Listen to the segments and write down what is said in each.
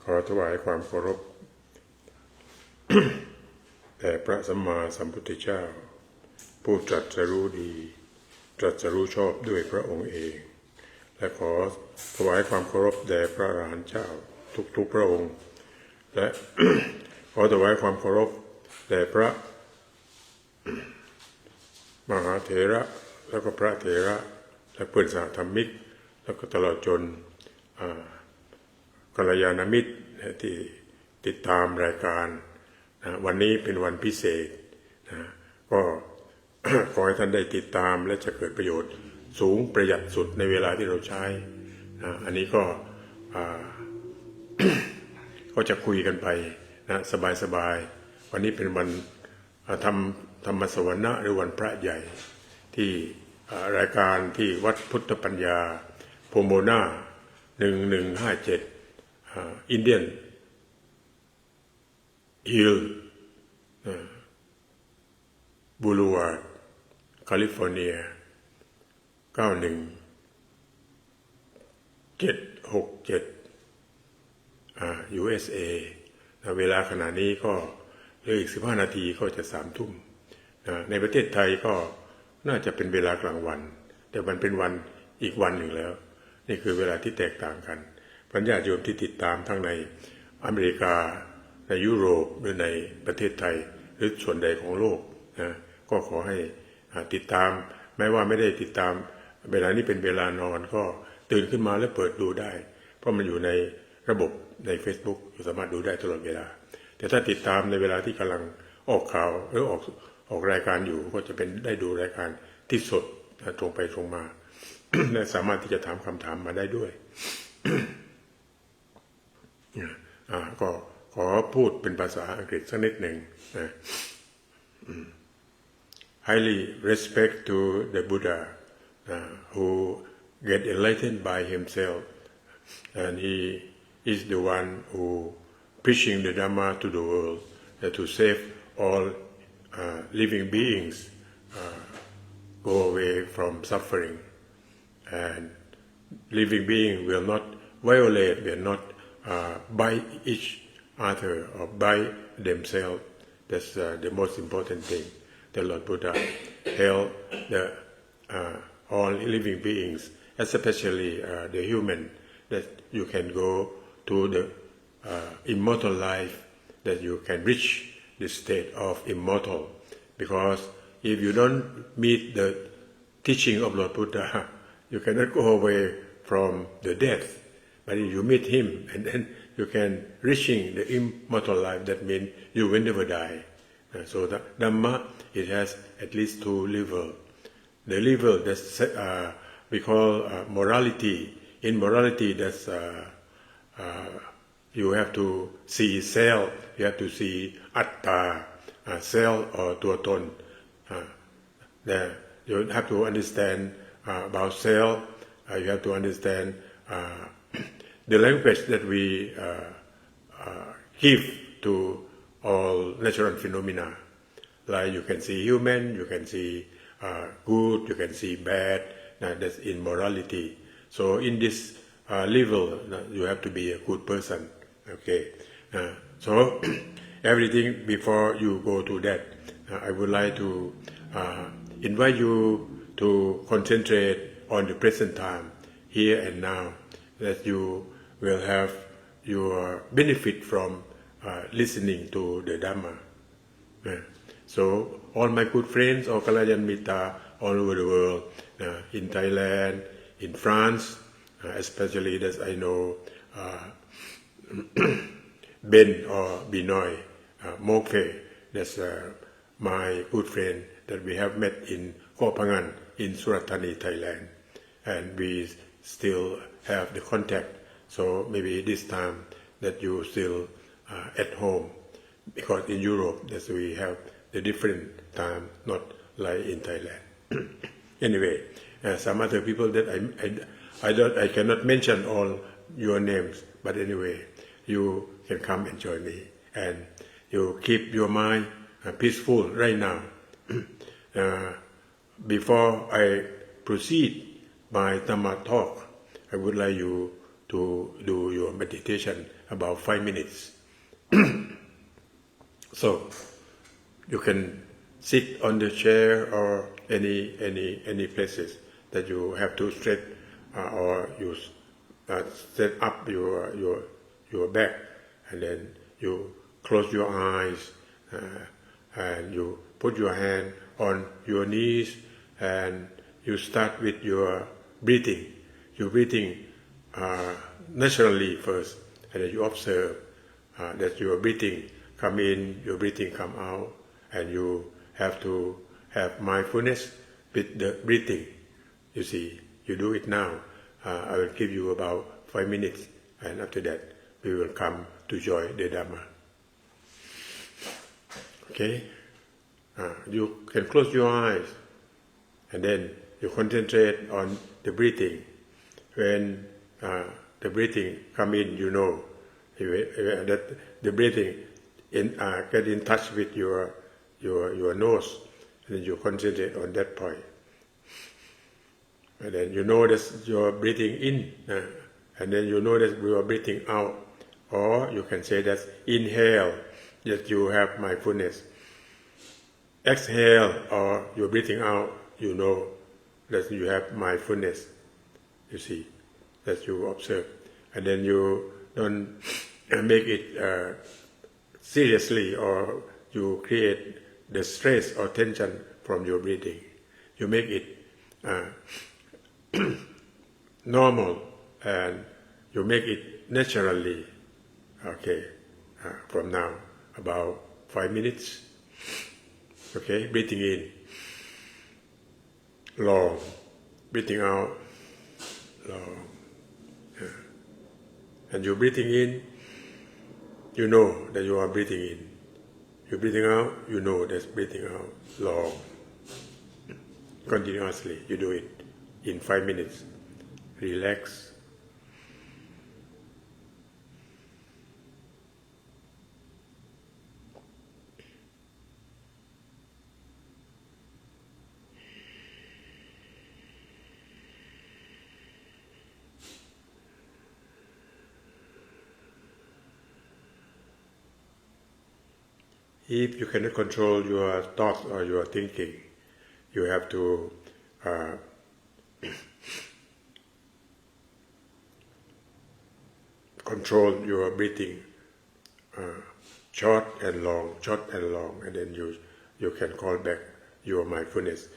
ขอถวายความเคารพแด่พระสัมมาสัมพุทธเจ้าผู้ตรัสรู้ดีตรัสรู้ชอบด้วยพระองค์เองและขอถวายความเคารพแด่พระอรหันต์เจ้าทุกพระองค์และ ขอถวายความเคารพแด่พระมหาเถระแล้วก็พระเถระและเพื่อนสหธรรมิกแล้วก็ตลอดจนกัลยาณมิตรที่ติดตามรายการวันนี้เป็นวันพิเศษก็ ขอให้ท่านได้ติดตามและจะเกิดประโยชน์สูงประหยัดสุดในเวลาที่เราใช้อันนี้ก็ ก็จะคุยกันไปนะสบายๆวันนี้เป็นวันธรรมสวนะหรือวันพระใหญ่ที่รายการที่วัดพุทธปัญญาโพโมนา1157อินเดียนฮิลบูลูวาร์ดแคลิฟอร์เนีย91767 USA เวลาขณะนี้ก็เหลืออีก15นาทีก็จะ3 ทุ่มในประเทศไทยก็น่าจะเป็นเวลากลางวันแต่มันเป็นวันอีกวันหนึ่งแล้วนี่คือเวลาที่แตกต่างกันญาติโยมที่ติดตามทั้งในอเมริกาในยุโรปหรือในประเทศไทยหรือส่วนใดของโลกก็ขอให้ติดตามแม้ว่าไม่ได้ติดตามเวลานี้เป็นเวลานอนก็ตื่นขึ้นมาแล้วเปิดดูได้เพราะมันอยู่ในระบบใน Facebook อยู่สามารถดูได้ตลอดเวลาแต่ถ้าติดตามในเวลาที่กำลังออกข่าวหรือออกรายการอยู่ก็จะเป็นได้ดูรายการที่สดตรงไปตรงมา และสามารถที่จะถามคำถามมาได้ด้วย ก็ขอพูดเป็นภาษาอังกฤษสักนิดหนึ่งHighly respect to the Buddha who get enlightened by himself and he is the one who preaching the Dhamma to the world to save all living beings go away from suffering and living being will not violate will not bite each other or bite themselves. That's the most important thing. The Lord Buddha help all living beings, especially the human, that you can go to the immortal life, that you can reach the state of immortal. Because if you don't meet the teaching of Lord Buddha, you cannot go away from the death. But if you meet him and then you can reaching the immortal life, that means you will never die. So the Dhamma, it has at least 2 levels. The level that's we call morality. In morality, that's you have to see self, you have to see atta, self or ตัวตน you have to understand about self. You have to understand the language that we give to all natural phenomena. Like you can see human, you can see good, you can see bad. That's in morality. So in this level, you have to be a good person. Okay. So everything before you go to that, I would like to invite you to concentrate on the present time, here and now, that you will have your benefit from listening to the Dhamma. So all my good friends, all Kalayan Mita, all over the world, in Thailand, in France, especially that I know Ben or Binoy, Mokfe, that's my good friend that we have met in Koh Phangan in Surat Thani, Thailand, and we still have the contact. So maybe this time that you still at home, because in Europe that we have the different time, not like in Thailand. Anyway, some other people that I cannot mention all your names, but anyway, you can come and join me, and you keep your mind peaceful right now. Before I proceed my Dhamma talk, I would like you to do your meditation about 5 minutes. So you can sit on the chair or any places that you have to stretch or you set up your back, and then you close your eyes and you put your hand on your knees and you start with your breathing. You're breathing naturally first, and then you observe that your breathing come in, your breathing come out, and you have to have mindfulness with the breathing. You see, you do it now. I will give you about 5 minutes, and after that we will come to join the Dhamma. Okay? You can close your eyes, and then you concentrate on the breathing. When the breathing come in, you know that the breathing get in touch with your nose, and then you concentrate on that point. And then you know that you're breathing in, and then you know that you are breathing out. Or you can say that inhale, that you have mindfulness. Exhale, or you're breathing out, you know that you have mindfulness. You see, that you observe. And then you don't make it seriously, or you create the stress or tension from your breathing. You make it normal, and you make it naturally. Okay, from now, about 5 minutes. Okay, breathing in, long, breathing out, long. And you're breathing in, you know that you are breathing in. You're breathing out, you know that's breathing out, long. Continuously, you do it in 5 minutes. Relax. If you cannot control your thoughts or your thinking, you have to control your breathing, short and long, and then you can call back your mindfulness.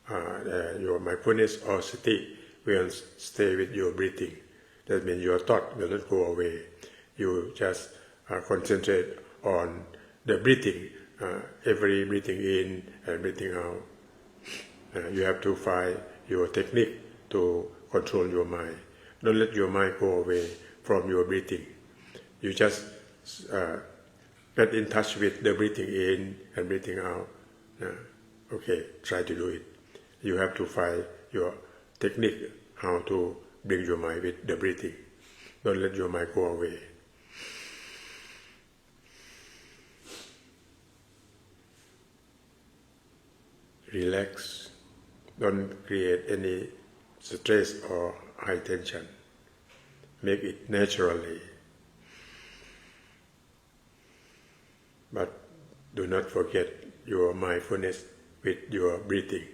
Your mindfulness or sati will stay with your breathing. That means your thought will not go away. You just concentrate on the breathing, every breathing in and breathing out. You have to find your technique to control your mind. Don't let your mind go away from your breathing. You just get in touch with the breathing in and breathing out. Okay, try to do it. You have to find your technique how to bring your mind with the breathing. Don't let your mind go away. Relax. Don't create any stress or high tension. Make it naturally. But do not forget your mindfulness with your breathing.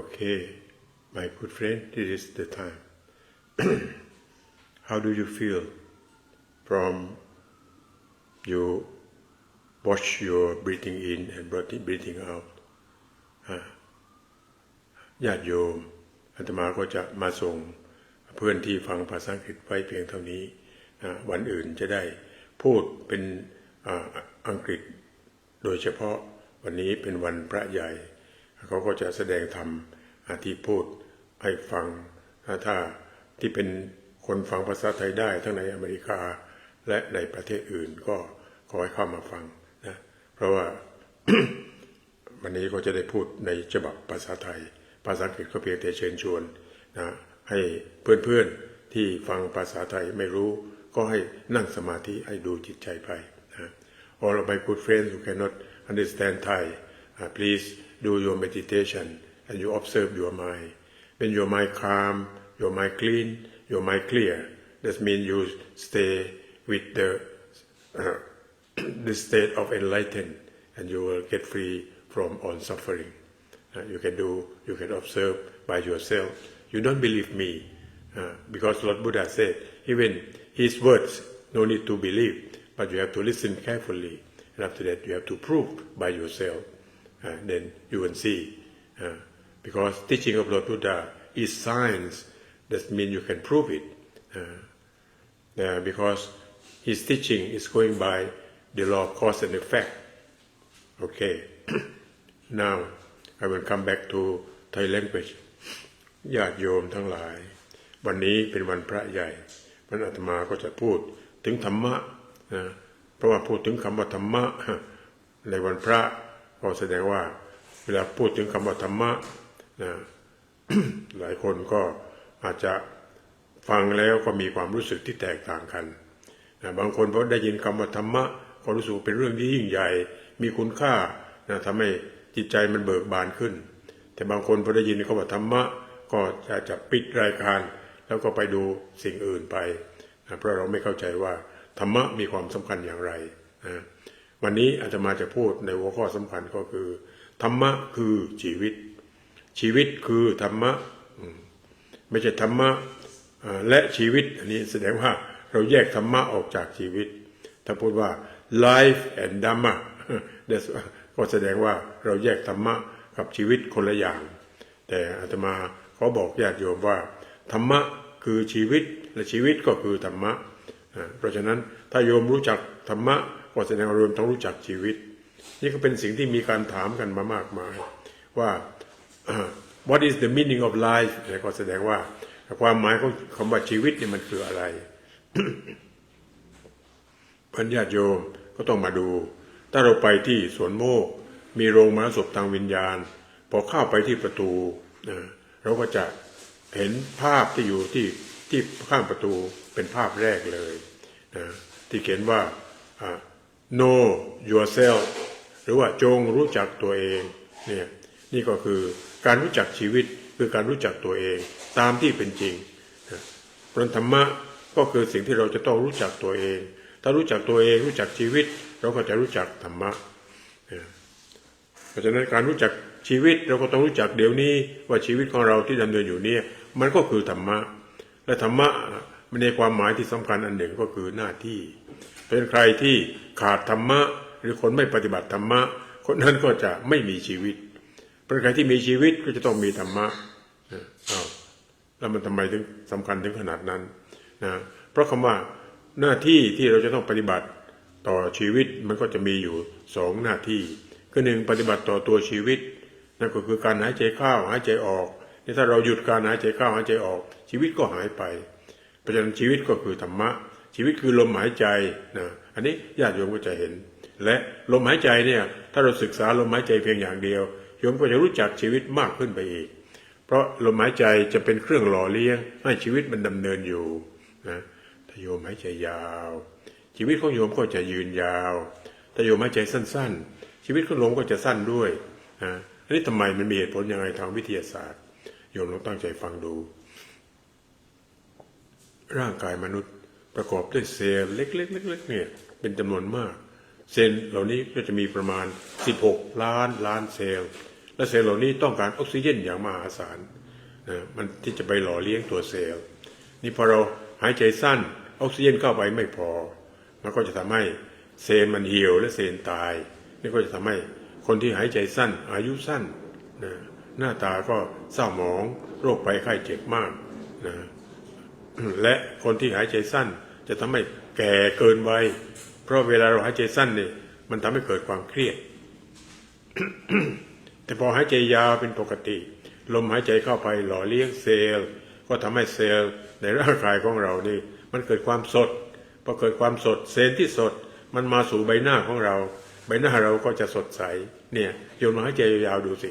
Okay, my good friend, this is the time. How do you feel from you watch your breathing in and breathing out? ญาติโยมอาตมาก็จะมาส่งเพื่อนที่ฟังภาษาอังกฤษไว้เพียงเท่านี้วันอื่นจะได้พูดเป็นอังกฤษโดยเฉพาะวันนี้เป็นวันพระใหญ่เขาก็จะแสดงธรรมที่พูดให้ฟังถ้าที่เป็นคนฟังภาษาไทยได้ทั้งในอเมริกาและในประเทศอื่นก็ขอให้เข้ามาฟังนะเพราะว่า วันนี้ก็จะได้พูดในฉบับภาษาไทยภาษาอังกฤษก็เพียงแต่เชิญชวนนะให้เพื่อนๆที่ฟังภาษาไทยไม่รู้ก็ให้นั่งสมาธิให้ดูจิตใจไปนะ All of my good friends who cannot understand Thai please do your meditation and you observe your mind when your mind calm your mind clean your mind clear that means you stay with the state of enlightened and you will get free from all suffering you can observe by yourself you don't believe me because Lord Buddha said even his words no need to believe but you have to listen carefully and after that you have to prove by yourself then you will see because teaching of Lord Buddha is science that means you can prove it because his teaching is going by the law of cause and effect okay now I will come back to Thai language ญาติโยมทั้งหลายวันนี้เป็นวันพระใหญ่วันอาตมาก็จะพูดถึงธรรมะนะเพราะว่าพูดถึงคำว่าธรรมะในวันพระก็แสดงว่าเวลาพูดถึงคำว่าธรรมะนะ หลายคนก็อาจจะฟังแล้วก็มีความรู้สึกที่แตกต่างกันนะบางคนพอได้ยินคำว่าธรรมะก็รู้สึกเป็นเรื่องที่ยิ่งใหญ่มีคุณค่านะทำให้จิตใจมันเบิกบานขึ้นแต่บางคนพอได้ยินคำว่าธรรมะก็จะปิดรายการแล้วก็ไปดูสิ่งอื่นไปนะเพราะเราไม่เข้าใจว่าธรรมะมีความสำคัญอย่างไรนะวันนี้อาตมาจะพูดในหัวข้อสำคัญก็คือธรรมะคือชีวิตชีวิตคือธรรมะไม่ใช่ธรรมะและชีวิตอันนี้แสดงว่าเราแยกธรรมะออกจากชีวิตถ้าพูดว่า life and dhamma ก็แสดงว่าเราแยกธรรมะกับชีวิตคนละอย่างแต่อาตมาขอบอกญาติโยมว่าธรรมะคือชีวิตและชีวิตก็คือธรรมะเพราะฉะนั้นถ้าโยมรู้จักธรรมะก็แสดงว่าโยมต้องรู้จักชีวิตนี่ก็เป็นสิ่งที่มีการถามกันมามากมายว่า what is the meaning of life ก็แสดงว่าความหมายของคำว่าชีวิตนี่มันคืออะไร เพื่อนญาติโยมก็ต้องมาดูถ้าเราไปที่สวนโมกมีโรงมหาสพทางวิญญาณพอเข้าไปที่ประตูเราก็จะเห็นภาพที่อยู่ที่ข้างประตูเป็นภาพแรกเลยที่เขียนว่า know yourself หรือว่าจงรู้จักตัวเองเนี่ยนี่ก็คือการรู้จักชีวิตคือการรู้จักตัวเองตามที่เป็นจริงเพราะธรรมะก็คือสิ่งที่เราจะต้องรู้จักตัวเองถ้ารู้จักตัวเองรู้จักชีวิตเราก็จะรู้จักธรรมะเพราะฉะนั้นการรู้จักชีวิตเราก็ต้องรู้จักเดี๋ยวนี้ว่าชีวิตของเราที่ดำเนินอยู่นี่มันก็คือธรรมะและธรรมะมันในความหมายที่สำคัญอันหนึ่งก็คือหน้าที่เป็นใครที่ขาดธรรมะหรือคนไม่ปฏิบัติธรรมะคนนั้นก็จะไม่มีชีวิตเป็นใครที่มีชีวิตก็จะต้องมีธรรมะแล้วมันทำไมถึงสำคัญถึงขนาดนั้นนะเพราะคำว่าหน้าที่ที่เราจะต้องปฏิบัติต่อชีวิตมันก็จะมีอยู่สองหน้าที่คือหนึ่งปฏิบัติต่อตัวชีวิตนั่นก็คือการหายใจเข้าหายใจออกนี่ถ้าเราหยุดการหายใจเข้าหายใจออกชีวิตก็หายไปเพราะฉะนั้นชีวิตก็คือธรรมะชีวิตคือลมหายใจนะอันนี้ญาติโยมก็จะเห็นและลมหายใจเนี่ยถ้าเราศึกษาลมหายใจเพียงอย่างเดียวโยมก็จะรู้จักชีวิตมากขึ้นไปอีกเพราะลมหายใจจะเป็นเครื่องหล่อเลี้ยงให้ชีวิตมันดำเนินอยู่นะถ้าโยมหายใจยาวชีวิตของโยมก็จะยืนยาวถ้าโยมหายใจสั้นๆชีวิตของโยมก็จะสั้นด้วยนะอันนี้ทำไมมันมีเหตุผลยังไงทางวิทยาศาสตร์โยมลองตั้งใจฟังดูร่างกายมนุษย์ประกอบด้วยเซลล์เล็กๆๆๆเนี่ยเป็นจำนวนมากเซลล์เหล่านี้ก็จะมีประมาณ16 ล้านเซลล์ และเซลล์เหล่านี้ต้องการออกซิเจนอย่างมหาศาลนะมันที่จะไปหล่อเลี้ยงตัวเซลล์นี่พอเราหายใจสั้นออกซิเจนเข้าไปไม่พอมันก็จะทำให้เซลล์มันเหี่ยวและเซลล์ตายนี่ก็จะทำให้คนที่หายใจสั้นอายุสั้นนะหน้าตาก็เศร้าหมองโรคภัยไข้เจ็บมากนะและคนที่หายใจสั้นจะทำให้แก่เกินวัยเพราะเวลาเราหายใจสั้นนี่มันทำให้เกิดความเครียด แต่พอหายใจยาวเป็นปกติลมหายใจเข้าไปหล่อเลี้ยงเซลล์ก็ทำให้เซลล์ในร่างกายของเรานี่มันเกิดความสดพอเกิดความสดเซลล์ที่สดมันมาสู่ใบหน้าของเราใบหน้าเราก็จะสดใสเนี่ยโยมลองหายใจยาวๆดูสิ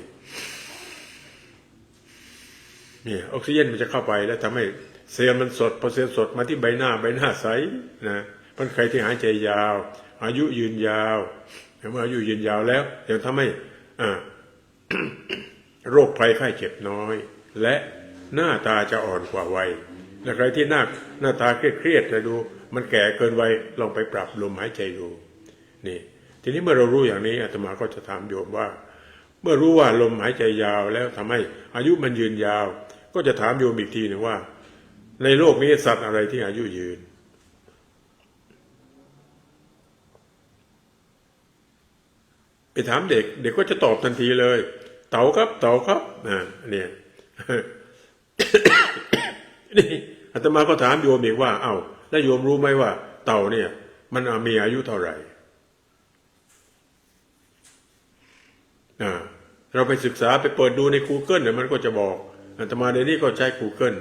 เนี่ยออกซิเจนมันจะเข้าไปแล้วทำให้เซลล์มันสดพอเซลล์สดมาที่ใบหน้าใสนะมันใครที่หายใจยาวอายุยืนยาวเมื่ออายุยืนยาวแล้วยังทำให้โรคภัยไข้เจ็บน้อยและหน้าตาจะอ่อนกว่าวัยและใครที่หน้าตาเครียดจะดูมันแก่เกินวัยลองไปปรับลมหายใจดูนี่ทีนี้เมื่อเรารู้อย่างนี้อาตมาก็จะถามโยมว่าเมื่อรู้ว่าลมหายใจยาวแล้วทำให้อายุมันยืนยาวก็จะถามโยมอีกทีหนึ่งว่าในโลกนี้สัตว์อะไรที่อายุยืนไปถามเด็กก็จะตอบทันทีเลยเต่าครับเนี่ย นี่อาตมาก็ถามโยมอีกว่าเอ้าแล้วโยมรู้ไหมว่าเต่าเนี่ยมันมีอายุเท่าไหร่เราไปศึกษาไปเปิดดูใน Google เนี่ยมันก็จะบอกอาตมาในนี้ก็ใช้ Google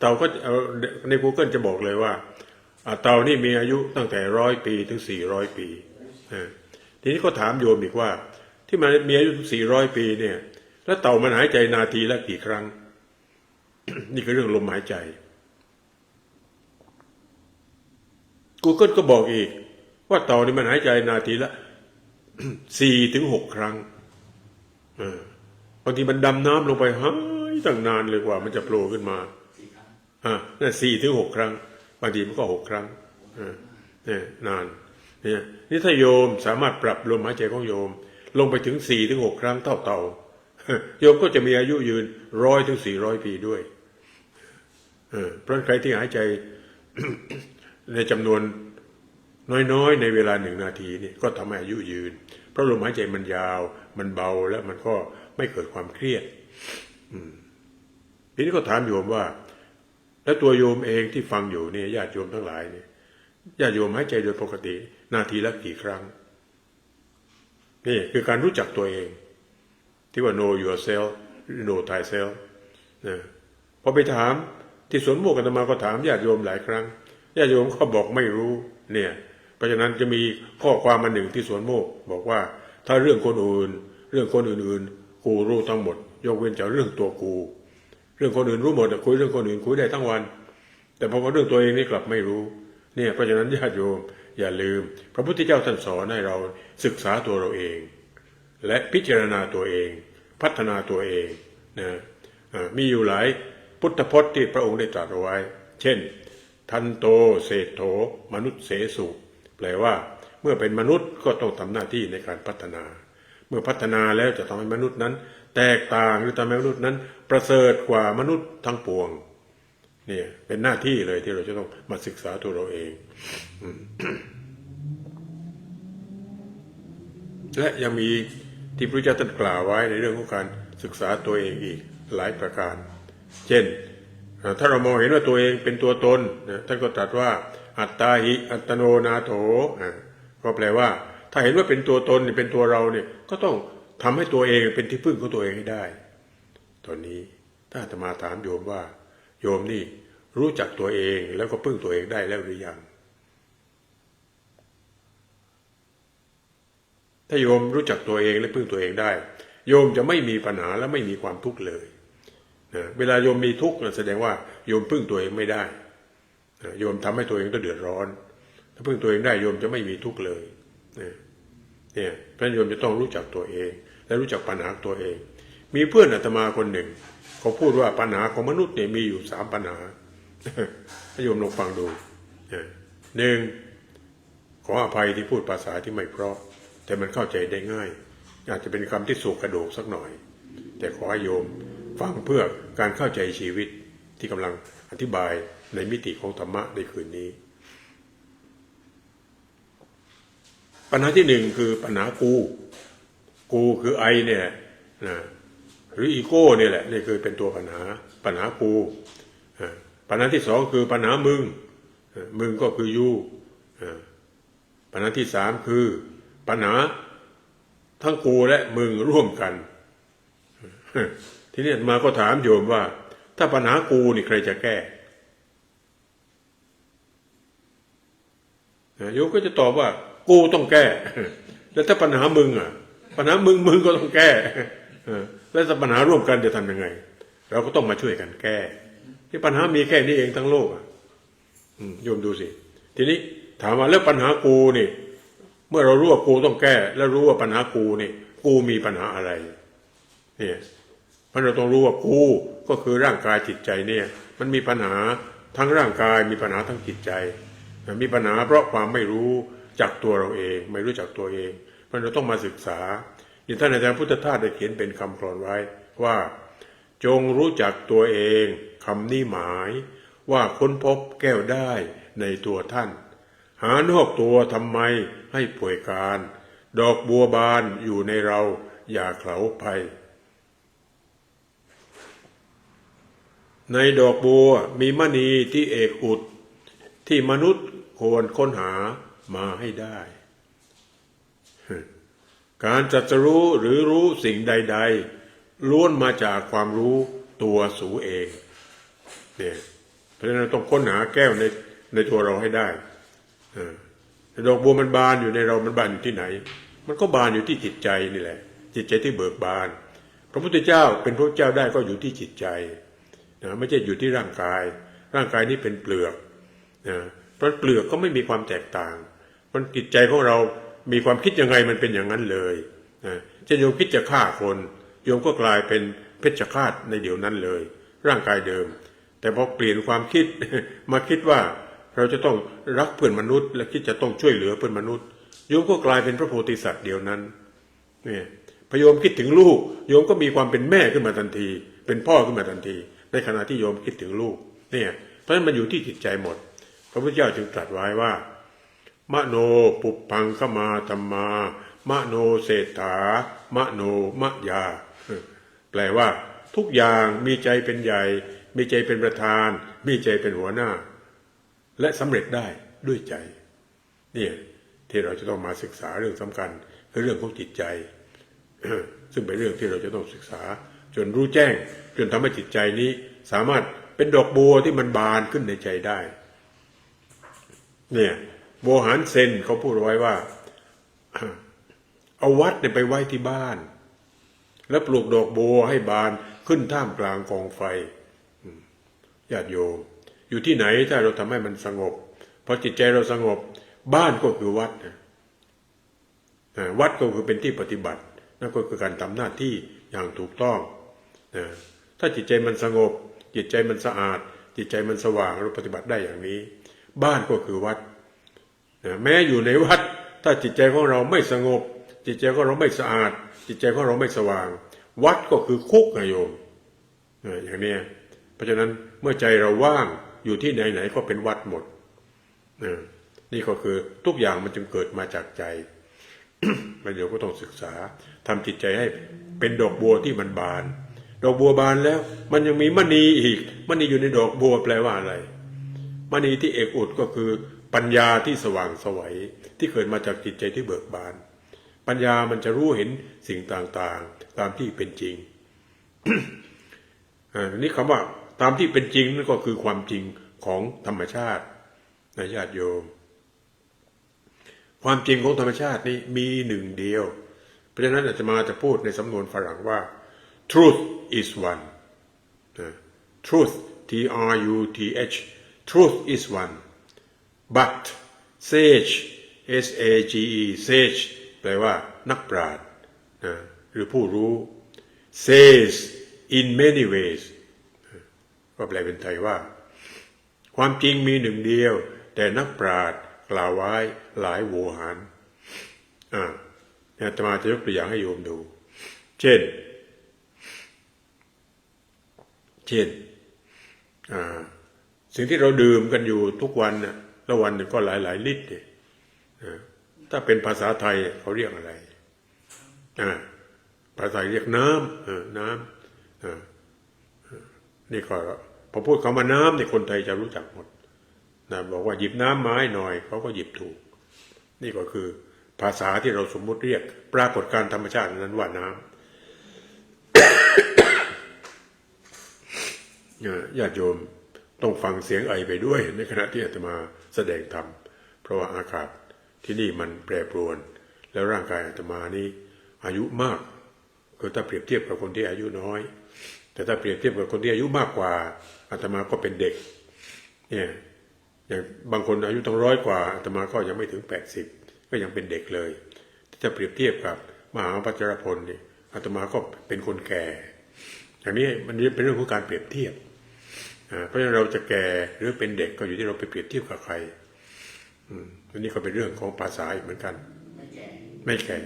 เต่าก็ใน Google จะบอกเลยว่าเต่านี่มีอายุตั้งแต่100 ปีถึง400 ปีทีนี้ก็ถามโยมอีกว่าที่มันมีอายุถึง400 ปีเนี่ยแล้วเต่ามันหายใจนาทีละกี่ครั้ง นี่คือเรื่องลมหายใจ Google ก็บอกอีกว่าเต่านี่มันหายใจนาทีละ4 ถึง 6 ครั้งบางทีมันดำน้ำลงไปหายตั้งนานเลยกว่ามันจะโผล่ขึ้นมานั่น4 ถึง 6 ครั้งบางทีมันก็6 ครั้งเนี่ยนานเนี่ยนี่ถ้าโยมสามารถปรับลมหายใจของโยมลงไปถึง4 ถึง 6 ครั้งเท่าเต่าโยมก็จะมีอายุยืน100 ถึง 400 ปีด้วยเพราะใครที่หายใจ ในจำนวนน้อยๆในเวลา1 นาทีนี่ก็ทำให้อายุยืนเพราะลมหายใจมันยาวมันเบาแล้วมันก็ไม่เกิดความเครียดทีนี้ก็ถามโยมว่าแล้วตัวโยมเองที่ฟังอยู่เนี่ยญาติโยมทั้งหลายเนี่ยญาติโยมหายใจโดยปกตินาทีละกี่ครั้งนี่คือการรู้จักตัวเองที่ว่า know yourself know thyself นะพอไปถามที่สวนโมกข์อาตมาก็ถามญาติโยมหลายครั้งญาติโยมก็บอกไม่รู้เนี่ยเพราะฉะนั้นจะมีข้อความมาหนึ่งที่สวนโมกข์บอกว่าถ้าเรื่องคนอื่นกูรู้ทั้งหมดยกเว้นจากเรื่องตัวกูเรื่องคนอื่นรู้หมดคุยเรื่องคนอื่นคุยได้ทั้งวันแต่พอเรื่องตัวเองนี่กลับไม่รู้เนี่ยเพราะฉะนั้นญาติโยมอย่าลืมพระพุทธเจ้าท่านสอนให้เราศึกษาตัวเราเองและพิจารณาตัวเองพัฒนาตัวเองนะมีอยู่หลายพุทธพจน์ที่พระองค์ได้ตรัสเอาไว้เช่นทันโตเศรษโธมนุษย์เสสุแปลว่าเมื่อเป็นมนุษย์ก็ต้องทำหน้าที่ในการพัฒนาเมื่อพัฒนาแล้วจะทำให้มนุษย์นั้นแตกต่างหรือทำให้มนุษย์นั้นประเสริฐกว่ามนุษย์ทั้งปวงเนี่ยเป็นหน้าที่เลยที่เราจะต้องมาศึกษาตัวเราเอง และยังมีที่พระพุทธเจ้าท่านกล่าวไว้ในเรื่องของการศึกษาตัวเองอีกหลายประการเช่นถ้าเรามองเห็นว่าตัวเองเป็นตัวตนท่านก็ตรัสว่าอัตตาหิอัตโนนาโถก็แปลว่าถ้าเห็นว่าเป็นตัวตนเป็นตัวเราเนี่ยก็ต้องทำให้ตัวเองเป็นที่พึ่งของตัวเองให้ได้ตอนนี้ถ้าอาตมาถามโยมว่าโยมนี่รู้จักตัวเองแล้วก็พึ่งตัวเองได้แล้วหรือยังถ้าโยมรู้จักตัวเองและพึ่งตัวเองได้โยมจะไม่มีปัญหาและไม่มีความทุกข์เลยนะเวลาโยมมีทุกข์แสดงว่าโยมพึ่งตัวเองไม่ได้โยมทำให้ตัวเองต้องเดือดร้อนถ้าพึ่งตัวเองได้โยมจะไม่มีทุกข์เลยเนี่ยเพราะโยมจะต้องรู้จักตัวเองและรู้จักปัญหาตัวเองมีเพื่อนอาตมาคนหนึ่งเขาพูดว่าปัญหาของมนุษย์เนี่ยมีอยู่3 ปัญหาให้โยมลองฟังดู1ขออภัยที่พูดภาษาที่ไม่เพราะแต่มันเข้าใจได้ง่าย อาจจะเป็นคำที่สุกกระดูกสักหน่อยแต่ขอให้โยมฟังเพื่อการเข้าใจชีวิตที่กำลังอธิบายในมิติของธรรมะในคืนนี้ปัญหาที่หนึ่งคือปัญหากูคือไอเนี่ยนะหรืออีโก้เนี่ยแหละนี่คือเป็นตัวปัญหากูปัญหาที่สองคือปัญหามึงก็คือยูปัญหาที่สามคือปัญหาทั้งกูและมึงร่วมกันทีนี้มาก็ถามโยมว่าถ้าปัญหากูนี่ใครจะแก้โยมก็จะตอบว่ากูต้องแก้แล้วถ้าปัญหามึงปัญหามึงก็ต้องแก้แล้วถ้าปัญหาร่วมกันจะทำยังไงเราก็ต้องมาช่วยกันแก้ที่ปัญหามีแค่นี้เองทั้งโลกโยมดูสิทีนี้ถามว่าแล้วปัญหากูนี่เมื่อเรารู้ว่ากูต้องแก้แล้วรู้ว่าปัญหากูนี่กูมีปัญหาอะไรเนี่ยเพราะเราต้องรู้ว่ากูก็คือร่างกายจิตใจเนี่ยมันมีปัญหาทั้งร่างกายมีปัญหาทั้งจิตใจมีปัญหาเพราะความไม่รู้จักตัวเราเองไม่รู้จักตัวเองเพราะเราต้องมาศึกษาอย่างท่านอาจารย์พุทธทาสได้เขียนเป็นคำกลอนไว้ว่าจงรู้จักตัวเองคำนี้หมายว่าค้นพบแก้วได้ในตัวท่านหานอกตัวทำไมให้ป่วยการดอกบัวบานอยู่ในเราอย่าเขลาภัยในดอกบัวมีมณีที่เอกอุดที่มนุษย์ควรค้นหามาให้ได้การตรัสรู้หรือรู้สิ่งใดๆล้วนมาจากความรู้ตัวสูเองเนี่ยเพราะฉะนั้นเราต้องค้นหาแก้วในตัวเราให้ได้ดอกบัวมันบานอยู่ในเรามันบานอยู่ที่ไหนมันก็บานอยู่ที่จิตใจนี่แหละจิตใจที่เบิกบานพระพุทธเจ้าเป็นพระเจ้าได้ก็อยู่ที่จิตใจไม่ใช่อยู่ที่ร่างกายนี้เป็นเปลือกเพราะเปลือกก็ไม่มีความแตกต่างมันจิตใจของเรามีความคิดยังไงมันเป็นอย่างนั้นเลยเช่นโยมคิดจะฆ่าคนโยมก็กลายเป็นเพชฌฆาตในเดี๋ยวนั้นเลยร่างกายเดิมแต่พอเปลี่ยนความคิด มาคิดว่าเราจะต้องรักเพื่อนมนุษย์และคิดจะต้องช่วยเหลือเพื่อนมนุษย์โยมก็กลายเป็นพระโพธิสัตว์เดียวนั้นเนี่ยพอโยมคิดถึงลูกโยมก็มีความเป็นแม่ขึ้นมาทันทีเป็นพ่อขึ้นมาทันทีในขณะที่โยมคิดถึงลูกเนี่ยเพราะฉะนั้นมันอยู่ที่จิตใจหมดพระพุทธเจ้าจึงตรัสไว้ว่ามโนปุปพังขมาธัมมามโนเศรษฐามโนมยาแปลว่าทุกอย่างมีใจเป็นใหญ่มีใจเป็นประธานมีใจเป็นหัวหน้าและสำเร็จได้ด้วยใจเนี่ยที่เราจะต้องมาศึกษาเรื่องสำคัญคือเรื่องของจิตใจซึ่งเป็นเรื่องที่เราจะต้องศึกษาจนรู้แจ้งจนทำให้จิตใจนี้สามารถเป็นดอกบัวที่มันบานขึ้นในใจได้เนี่ยโบหารเซนเขาพูดไว้ว่าเอาวัดเนี่ยไปไว้ที่บ้านแล้วปลูกดอกบัวให้บานขึ้นท่ามกลางกองไฟญาติโยมอยู่ที่ไหนถ้าเราทำให้มันสงบพอจิตใจเราสงบบ้านก็คือวัดวัดก็คือเป็นที่ปฏิบัตินั่นก็คือการทำหน้าที่อย่างถูกต้องถ้าจิตใจมันสงบจิตใจมันสะอาดจิตใจมันสว่างเราปฏิบัติได้อย่างนี้บ้านก็คือวัดแม้อยู่ในวัดถ้าจิตใจของเราไม่สงบจิตใจของเราไม่สะอาดจิตใจของเราไม่สว่างวัดก็คือคุกนะโยมอย่างนี้เพราะฉะนั้นเมื่อใจเราว่างอยู่ที่ไหนๆก็เป็นวัดหมดนี่ก็คือทุกอย่างมันจึงเกิดมาจากใจ แล้วเดี๋ยวก็ต้องศึกษาทำจิตใจให้เป็นดอกบัวที่มันบานดอกบัวบานแล้วมันยังมีมณีอีกมณีอยู่ในดอกบัวแปลว่าอะไรมณีที่เอกอุดก็คือปัญญาที่สว่างไสวที่เกิดมาจากจิตใจที่เบิกบานปัญญามันจะรู้เห็นสิ่งต่างๆตามที่เป็นจริง นี่คำว่าตามที่เป็นจริงนั่นก็คือความจริงของธรรมชาตินะญาติโยมความจริงของธรรมชาตินี้มีหนึ่งเดียวเพราะฉะนั้นอาตมาจะพูดในสำนวนฝรั่งว่า truth is one truth truth truth is one but sage sage sage แปลว่านักปราชญ์หรือผู้รู้ says in many ways ก็แปลเป็นไทยว่าความจริงมีหนึ่งเดียวแต่นักปราชญ์กล่าวไว้หลายโวหาร อาตมาจะยกตัวอย่างให้โยมดูเช่นสิ่งที่เราดื่มกันอยู่ทุกวันน่ะละวันหนึ่งก็หลายลิตรเนี่ยถ้าเป็นภาษาไทยเขาเรียกอะไรภาษาไทยเรียกน้ำนี่ก็พอพูดคำว่าน้ำเนี่ยคนไทยจะรู้จักหมดนะบอกว่าหยิบน้ำมาให้หน่อยเขาก็หยิบถูกนี่ก็คือภาษาที่เราสมมุติเรียกปรากฏการณ์ธรรมชาตินั้นว่าน้ำญาติโยมต้องฟังเสียงไอไปด้วยในขณะที่อาตมาแสดงธรรมเพราะว่าอากาศที่นี่มันแปรปรวนแล้วร่างกายอาตมานี่อายุมากคือถ้าเปรียบเทียบกับคนที่อายุน้อยแต่ถ้าเปรียบเทียบกับคนที่อายุมากกว่าอาตมาก็เป็นเด็กเนี่ยอย่างบางคนอายุตั้ง100 กว่าอาตมาก็ยังไม่ถึง80ก็ยังเป็นเด็กเลยถ้าเปรียบเทียบกับมหาปัจจารพลนี่อาตมาก็เป็นคนแก่อย่างนี้มันเป็นเรื่องของการเปรียบเทียบเพราะฉะนั้นเราจะแก่หรือเป็นเด็กก็อยู่ที่เราไปเปรียบเทียบกับใครอันนี้ก็เป็นเรื่องของภาษาอีกเหมือนกันไม่แก่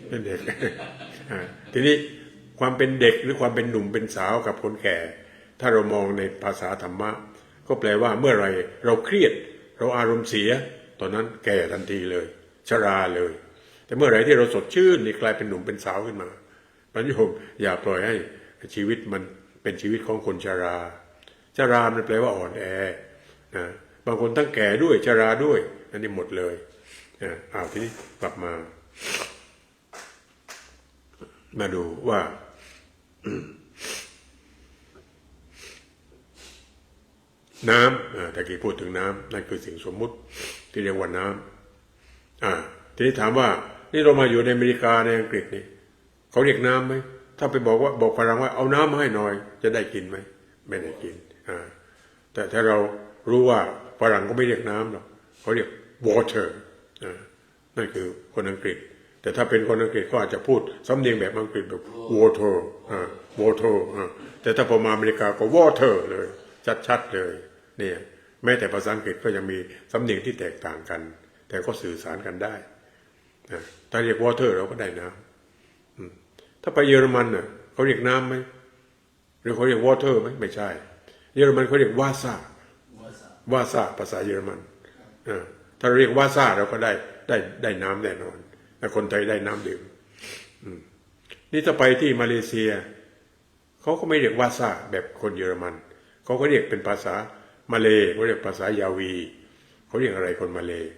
เป็นเด็กทีนี้ความเป็นเด็กหรือความเป็นหนุ่มเป็นสาวกับคนแก่ถ้าเรามองในภาษาธรรมะก็แปลว่าเมื่อไรเราเครียดเราอารมณ์เสียตอนนั้นแก่ทันทีเลยชราเลยแต่เมื่อไรที่เราสดชื่นนี่กลายเป็นหนุ่มเป็นสาวขึ้นมาพระโยมอย่าปล่อยให้ชีวิตมันเป็นชีวิตของคนชรามันแปลว่าอ่อนแนะบางคนทั้งแก่ด้วยชราด้วยอันนี้หมดเลยทีนี้กลับมาดูว่าน้ำตะกี้พูดถึงน้ำนั่นคือสิ่งสมมุติที่เรียกว่าน้ำทีนี้ถามว่านี่เรามาอยู่ในอเมริกาในอังกฤษนี่เขาเรียกน้ำไหมถ้าไปบอกฝรั่งว่าเอาน้ำมาให้หน่อยจะได้กินไหมไม่ได้กินแต่ถ้าเรารู้ว่าฝรั่งก็ไม่เรียกน้ำหรอกเขาเรียก water นั่นคือคนอังกฤษแต่ถ้าเป็นคนอังกฤษก็อาจจะพูดสำเนียงแบบอังกฤษแบบ water water แต่ถ้าพอมาอเมริกาก็ water เลยชัดๆเลยเนี่ยแม้แต่ภาษาอังกฤษก็ยังมีสำเนียงที่แตกต่างกันแต่ก็สื่อสารกันได้ถ้าเรียก water เราก็ได้น้ำถ้าไปเยอรมันน่ะเขาเรียกน้ำไหมหรือเขาเรียก water ไหมไม่ใช่เยอรมันเขาเรียกวาซ่าภาษาเยอรมันถ้าเรียกวาซ่าเราก็ได้น้ำแน่นอนแต่คนไทยได้น้ำดื่มนี่ถ้าไปที่มาเลเซียเขาก็ไม่เรียกวาซ่าแบบคนเยอรมันเขาก็เรียกเป็นภาษามาเลย์เขาเรียกภาษายาวีเขาเรียกอะไรคนมาเลย์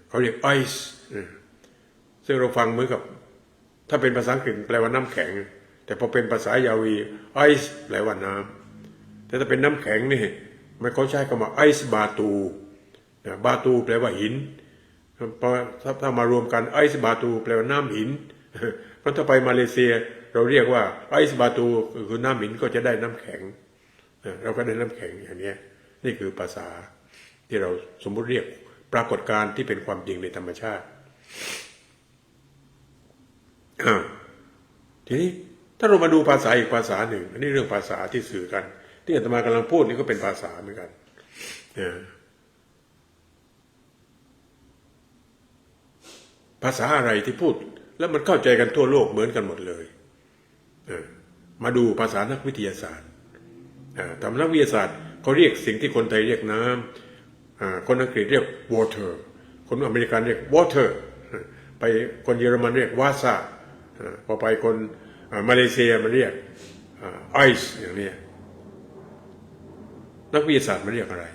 เขาเรียกไอซ์ซึ่งเราฟังเหมือนกับถ้าเป็นภาษาอังกฤษแปลว่าน้ำแข็งแต่พอเป็นภาษายาวีไอซ์แปลว่าน้ำแต่ถ้าเป็นน้ำแข็งนี่มันเขาใช้คำว่าไอซ์บาตูบาตูแปลว่าหินพอถ้ามารวมกันไอซ์บาตูแปลว่าน้ำหินเพราะถ้าไปมาเลเซียเราเรียกว่าไอซ์บาตูคือน้ำหินก็จะได้น้ำแข็งเราก็ได้น้ำแข็งอย่างนี้นี่คือภาษาที่เราสมมุติเรียกปรากฏการณ์ที่เป็นความจริงในธรรมชาติทีนี้ถ้าเรามาดูภาษาอีกภาษาหนึ่งอันนี้เรื่องภาษาที่สื่อกันที่อาตมากำลังพูดนี่ก็เป็นภาษาเหมือนกันภาษาอะไรที่พูดแล้วมันเข้าใจกันทั่วโลกเหมือนกันหมดเลยมาดูภาษานักวิทยาศาสตร์ตามนักวิทยาศาสตร์เขาเรียกสิ่งที่คนไทยเรียกน้ำคนอังกฤษเรียก water คนอเมริกันเรียก water ไปคนเยอรมันเรียกวาซ่าพอไปคนมาเลเซียมันเรียกไอซ์อย่างนี้นักวิทยาศาสตร์มันเรียกอะไร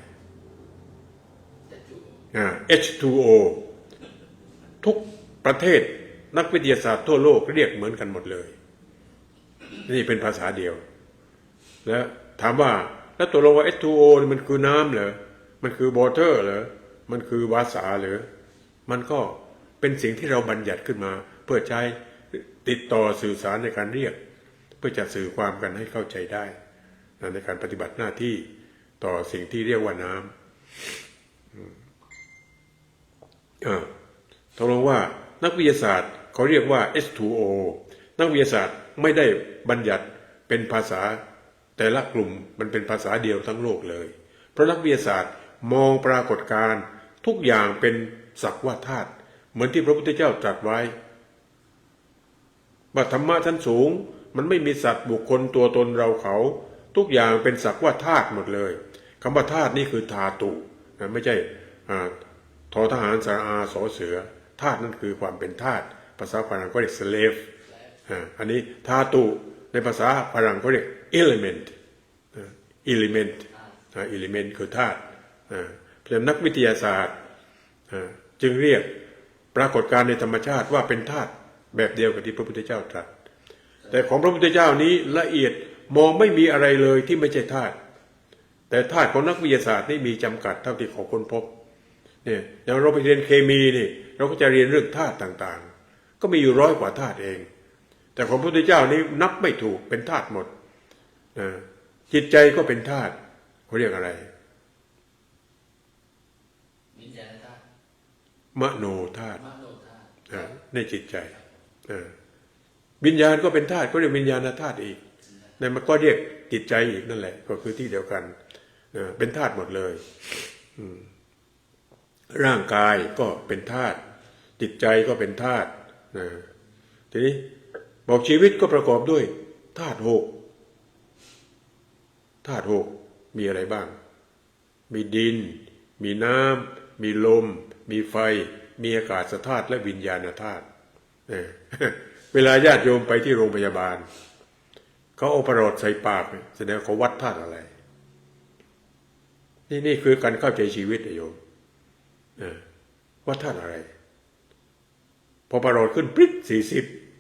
H2O ทุกประเทศนักวิทยาศาสตร์ทั่วโลกเรียกเหมือนกันหมดเลยนี่เป็นภาษาเดียวแล้วถามว่าแล้วตัวลงว่า H2O นี่มันคือน้ำเหรอมันคือ water เหรอมันคือวาสาเหรอมันก็เป็นสิ่งที่เราบัญญัติขึ้นมาเพื่อใช้ติดต่อสื่อสารในการเรียกเพื่อจะสื่อความกันให้เข้าใจได้ในการปฏิบัติหน้าที่ต่อสิ่งที่เรียกว่าน้ำตกลงว่านักวิทยาศาสตร์เขาเรียกว่า H2O นักวิทยาศาสตร์ไม่ได้บัญญัติเป็นภาษาแต่ละกลุ่มมันเป็นภาษาเดียวทั้งโลกเลยเพราะนักวิทยาศาสตร์มองปรากฏการณ์ทุกอย่างเป็นสักว่าธาตุ เหมือนที่พระพุทธเจ้าตรัสไว้ว่าธรรมะชั้นสูงมันไม่มีสัตว์บุคคลตัวตนเราเขาทุกอย่างเป็นสักว่าธาตุหมดเลยคำว่าธาตุนี่คือธาตุนะไม่ใช่ทอทหารสระอาสอเสือธาตุนั่นคือความเป็นธาตุภาษาฝรั่งก็เรียก slave อันนี้ธาตุในภาษาฝรั่งเขาเรียก element element คือธาตุเพราะฉะนั้นนักวิทยาศาสตร์จึงเรียกปรากฏการณ์ในธรรมชาติว่าเป็นธาตุแบบเดียวกับที่พระพุทธเจ้าตรัสแต่ของพระพุทธเจ้านี้ละเอียดมองไม่มีอะไรเลยที่ไม่ใช่ธาตุแต่ธาตุของนักวิทยาศาสตร์นี่มีจำกัดเท่าที่เขาค้นพบเนี่ยอย่างเราไปเรียนเคมีนี่เราก็จะเรียนเรื่องธาตุต่างๆก็มีอยู่100 กว่าธาตุเองแต่ของพระพุทธเจ้านี้นับไม่ถูกเป็นธาตุหมดจิตใจก็เป็นธาตุเขาเรียกอะไรวิญญาณธาตุมโนธาตุในจิตใจวิญญาณก็เป็นธาตุก็เรียกวิญญาณธาตุอีกนั่นมันก็เรียกจิตใจอีกนั่นแหละก็คือที่เดียวกันเป็นธาตุหมดเลยร่างกายก็เป็นธาตุจิตใจก็เป็นธาตุทีนี้บอกชีวิตก็ประกอบด้วยธาตุ6ธาตุ6มีอะไรบ้างมีดินมีน้ำมีลมมีไฟมีอากาศธาตุและวิญญาณธาตุเวลาญาติโยมไปที่โรงพยาบาลเขาเอาประหลอดใส่ปากแสดงเขาวัดธาตุอะไรนี่คือการเข้าใจชีวิตโยมวัดธาตุอะไรพอประหลอดขึ้นปริ๊ด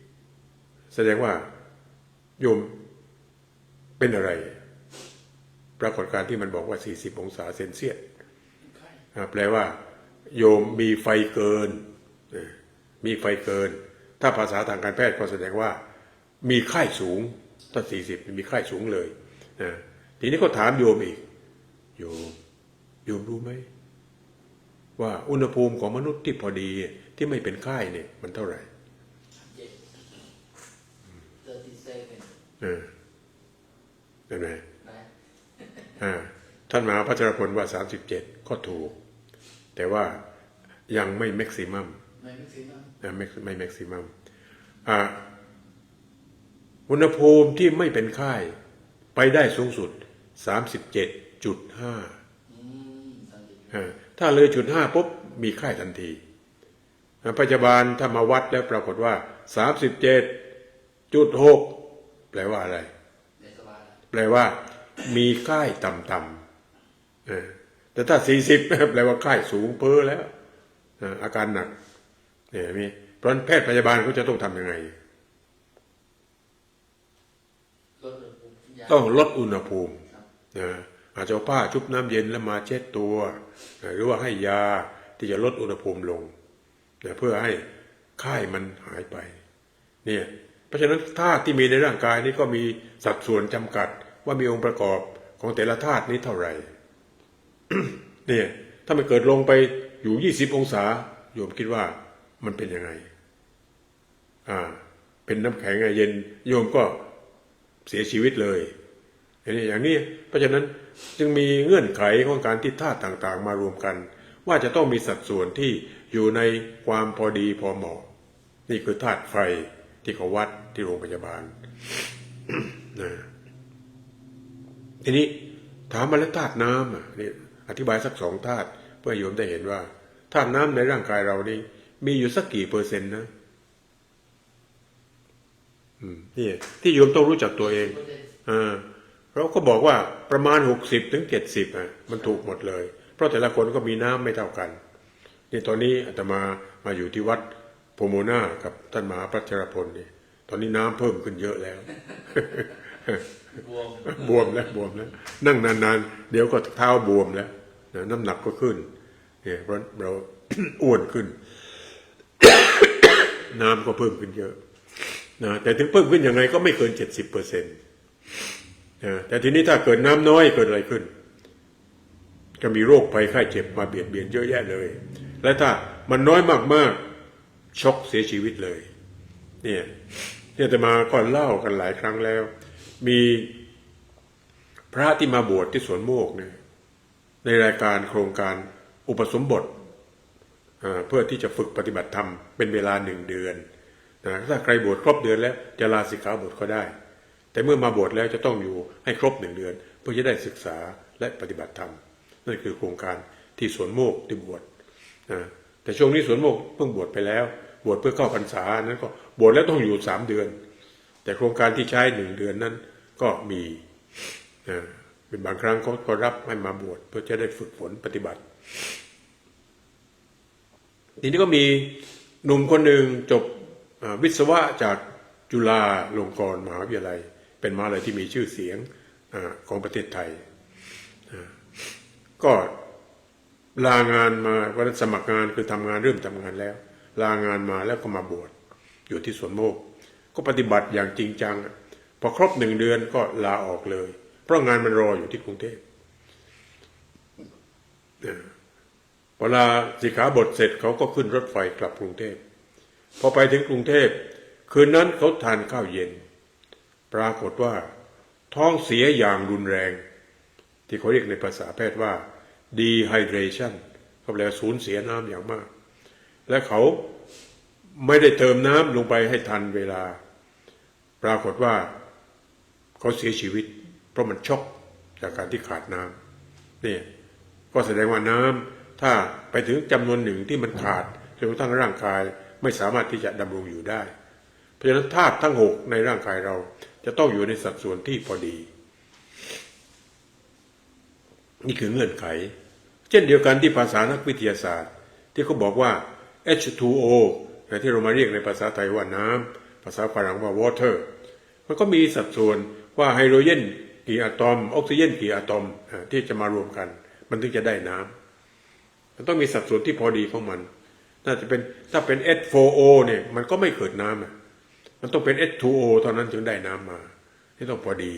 40แสดงว่าโยมเป็นอะไรปรากฏการณ์ที่มันบอกว่า40 องศาเซนเซียสแปลว่าโยมมีไฟเกินมีไฟเกินถ้าภาษาทางการแพทย์ก็แสดงว่ามีไข้สูงถ้า40มีไข้สูงเลยทีนี้ก็ถามโยมอีกโยมรู้ไหมว่าอุณหภูมิของมนุษย์ที่พอดีที่ไม่เป็นไข้เนี่ยมันเท่าไหร่เห็นไหมท่านมหาพัชรพลว่า37ก็ถูกแต่ว่ายังไม่แม็กซิมัมไม่แม็กซิมัมอุณหภูมิที่ไม่เป็นไข้ไปได้สูงสุด 37.5 ถ้าเลย.5ปุ๊บมีไข้ทันทีพยาบาลถ้ามาวัดแล้วปรากฏว่า 37.6 แปลว่าอะไรแปลว่ามีไข้ต่ำๆแต่ถ้า40แปลว่าไข้สูงเพ้อแล้วอาการหนักเนี่ยมีเพราะแพทย์พยาบาลเขาจะต้องทำยังไงต้องลดอุณหภูมิอาจจะเอาผ้าชุบน้ำเย็นแล้วมาเช็ดตัวหรือว่าให้ยาที่จะลดอุณหภูมิลงเพื่อให้ไข้มันหายไปเนี่ยเพราะฉะนั้นธาตุที่มีในร่างกายนี้ก็มีสัดส่วนจำกัดว่ามีองค์ประกอบของแต่ละธาตุนี้เท่าไหร่ เนี่ยถ้ามันเกิดลงไปอยู่20 องศาโยมคิดว่ามันเป็นยังไงเป็นน้ำแข็งเย็นโยมก็เสียชีวิตเลยอย่างนี้เพราะฉะนั้นจึงมีเงื่อนไขของการที่ธาตุต่างๆมารวมกันว่าจะต้องมีสัดส่วนที่อยู่ในความพอดีพอเหมาะนี่คือธาตุไฟที่เขาวัดที่โรงพยาบาล นะทีนี้ถามมาแล้วธาตุน้ำนี่อธิบายสัก2 ธาตุเพื่อโยมได้เห็นว่าธาตุน้ำในร่างกายเรานี่มีอยู่สักกี่%นะนี่ที่โยมต้องรู้จักตัวเองเราก็บอกว่าประมาณ60-70มันถูกหมดเลยเพราะแต่ละคนก็มีน้ำไม่เท่ากันนี่ตอนนี้อาตมาอยู่ที่วัดโพโมนากับท่านมหาพัชรพลนี่ตอนนี้น้ำเพิ่มขึ้นเยอะแล้วบวมแล้วนั่งนานๆเดี๋ยวก็เท้าบวมแล้วน้ำหนักก็ขึ้นเนี่ยเพราะเรา อ้วนขึ้น น้ำก็เพิ่มขึ้นเยอะนะแต่ถึงเพิ่มขึ้นยังไงก็ไม่เกิน 70%แต่ทีนี้ถ้าเกิดน้ำน้อยเกิดอะไรขึ้นก็มีโรคภัยไข้เจ็บมาเบียดเบียนเยอะแยะเลยและถ้ามันน้อยมากๆช็อกเสียชีวิตเลยเนี่ยจะมาก่อนเล่ากันหลายครั้งแล้วมีพระที่มาบวชที่สวนโมกเนี่ยในรายการโครงการอุปสมบท เพื่อที่จะฝึกปฏิบัติธรรมเป็นเวลา1 เดือนถ้าใครบวชครบเดือนแล้วจะลาสิกขาบทก็ได้แต่เมื่อมาบวชแล้วจะต้องอยู่ให้ครบ1 เดือนเพื่อจะได้ศึกษาและปฏิบัติธรรมนั่นคือโครงการที่สวนโมกข์ที่บวชแต่ช่วงนี้สวนโมกข์เพิ่งบวชไปแล้วบวชเพื่อเข้าพรรษานั้นก็บวชแล้วต้องอยู่3 เดือนแต่โครงการที่ใช้1 เดือนนั้นก็มีเป็นบางครั้งเขาก็รับให้มาบวชเพื่อจะได้ฝึกฝนปฏิบัติทีนี้ก็มีหนุ่มคนหนึ่งจบวิศวะจากจุฬาลงกรณ์มหาวิทยาลัยเป็นมหาวิทยาลัยที่มีชื่อเสียงของประเทศไทยก็ลางานมาวันสมัครงานคือทำงานเริ่มทำงานแล้วลางานมาแล้วก็มาบวชอยู่ที่สวนโมกข์ก็ปฏิบัติอย่างจริงจังพอครบ1 เดือนก็ลาออกเลยเพราะงานมันรออยู่ที่กรุงเทพเวลาสิกขาบทเสร็จเขาก็ขึ้นรถไฟกลับกรุงเทพพอไปถึงกรุงเทพคืนนั้นเขาทานข้าวเย็นปรากฏว่าท้องเสียอย่างรุนแรงที่เขาเรียกในภาษาแพทย์ว่า dehydration เขาแปลว่าสูญเสียน้ำอย่างมากและเขาไม่ได้เติมน้ำลงไปให้ทันเวลาปรากฏว่าเขาเสียชีวิตเพราะมันช็อกจากการที่ขาดน้ำนี่ก็แสดงว่าน้ำถ้าไปถึงจำนวนหนึ่งที่มันขาดจนกระทั่งร่างกายไม่สามารถที่จะดำรงอยู่ได้เพราะฉะนั้นธาตุทั้ง6ในร่างกายเราจะต้องอยู่ในสัดส่วนที่พอดีนี่คือเงื่อนไขเช่นเดียวกันที่ภาษานักวิทยาศาสตร์ที่เขาบอกว่า H2O ที่เรามาเรียกในภาษาไทยว่าน้ำภาษาฝรั่งว่า water มันก็มีสัดส่วนว่าไฮโดรเจนกี่อะตอมออกซิเจนกี่อะตอมที่จะมารวมกันมันถึงจะได้น้ำมันต้องมีสัดส่วนที่พอดีของมันน่าจะเป็นถ้าเป็น H4O เนี่ยมันก็ไม่เกิดน้ำมันต้องเป็น H2O เท่านั้นถึงได้น้ำมาที่ต้องพอดี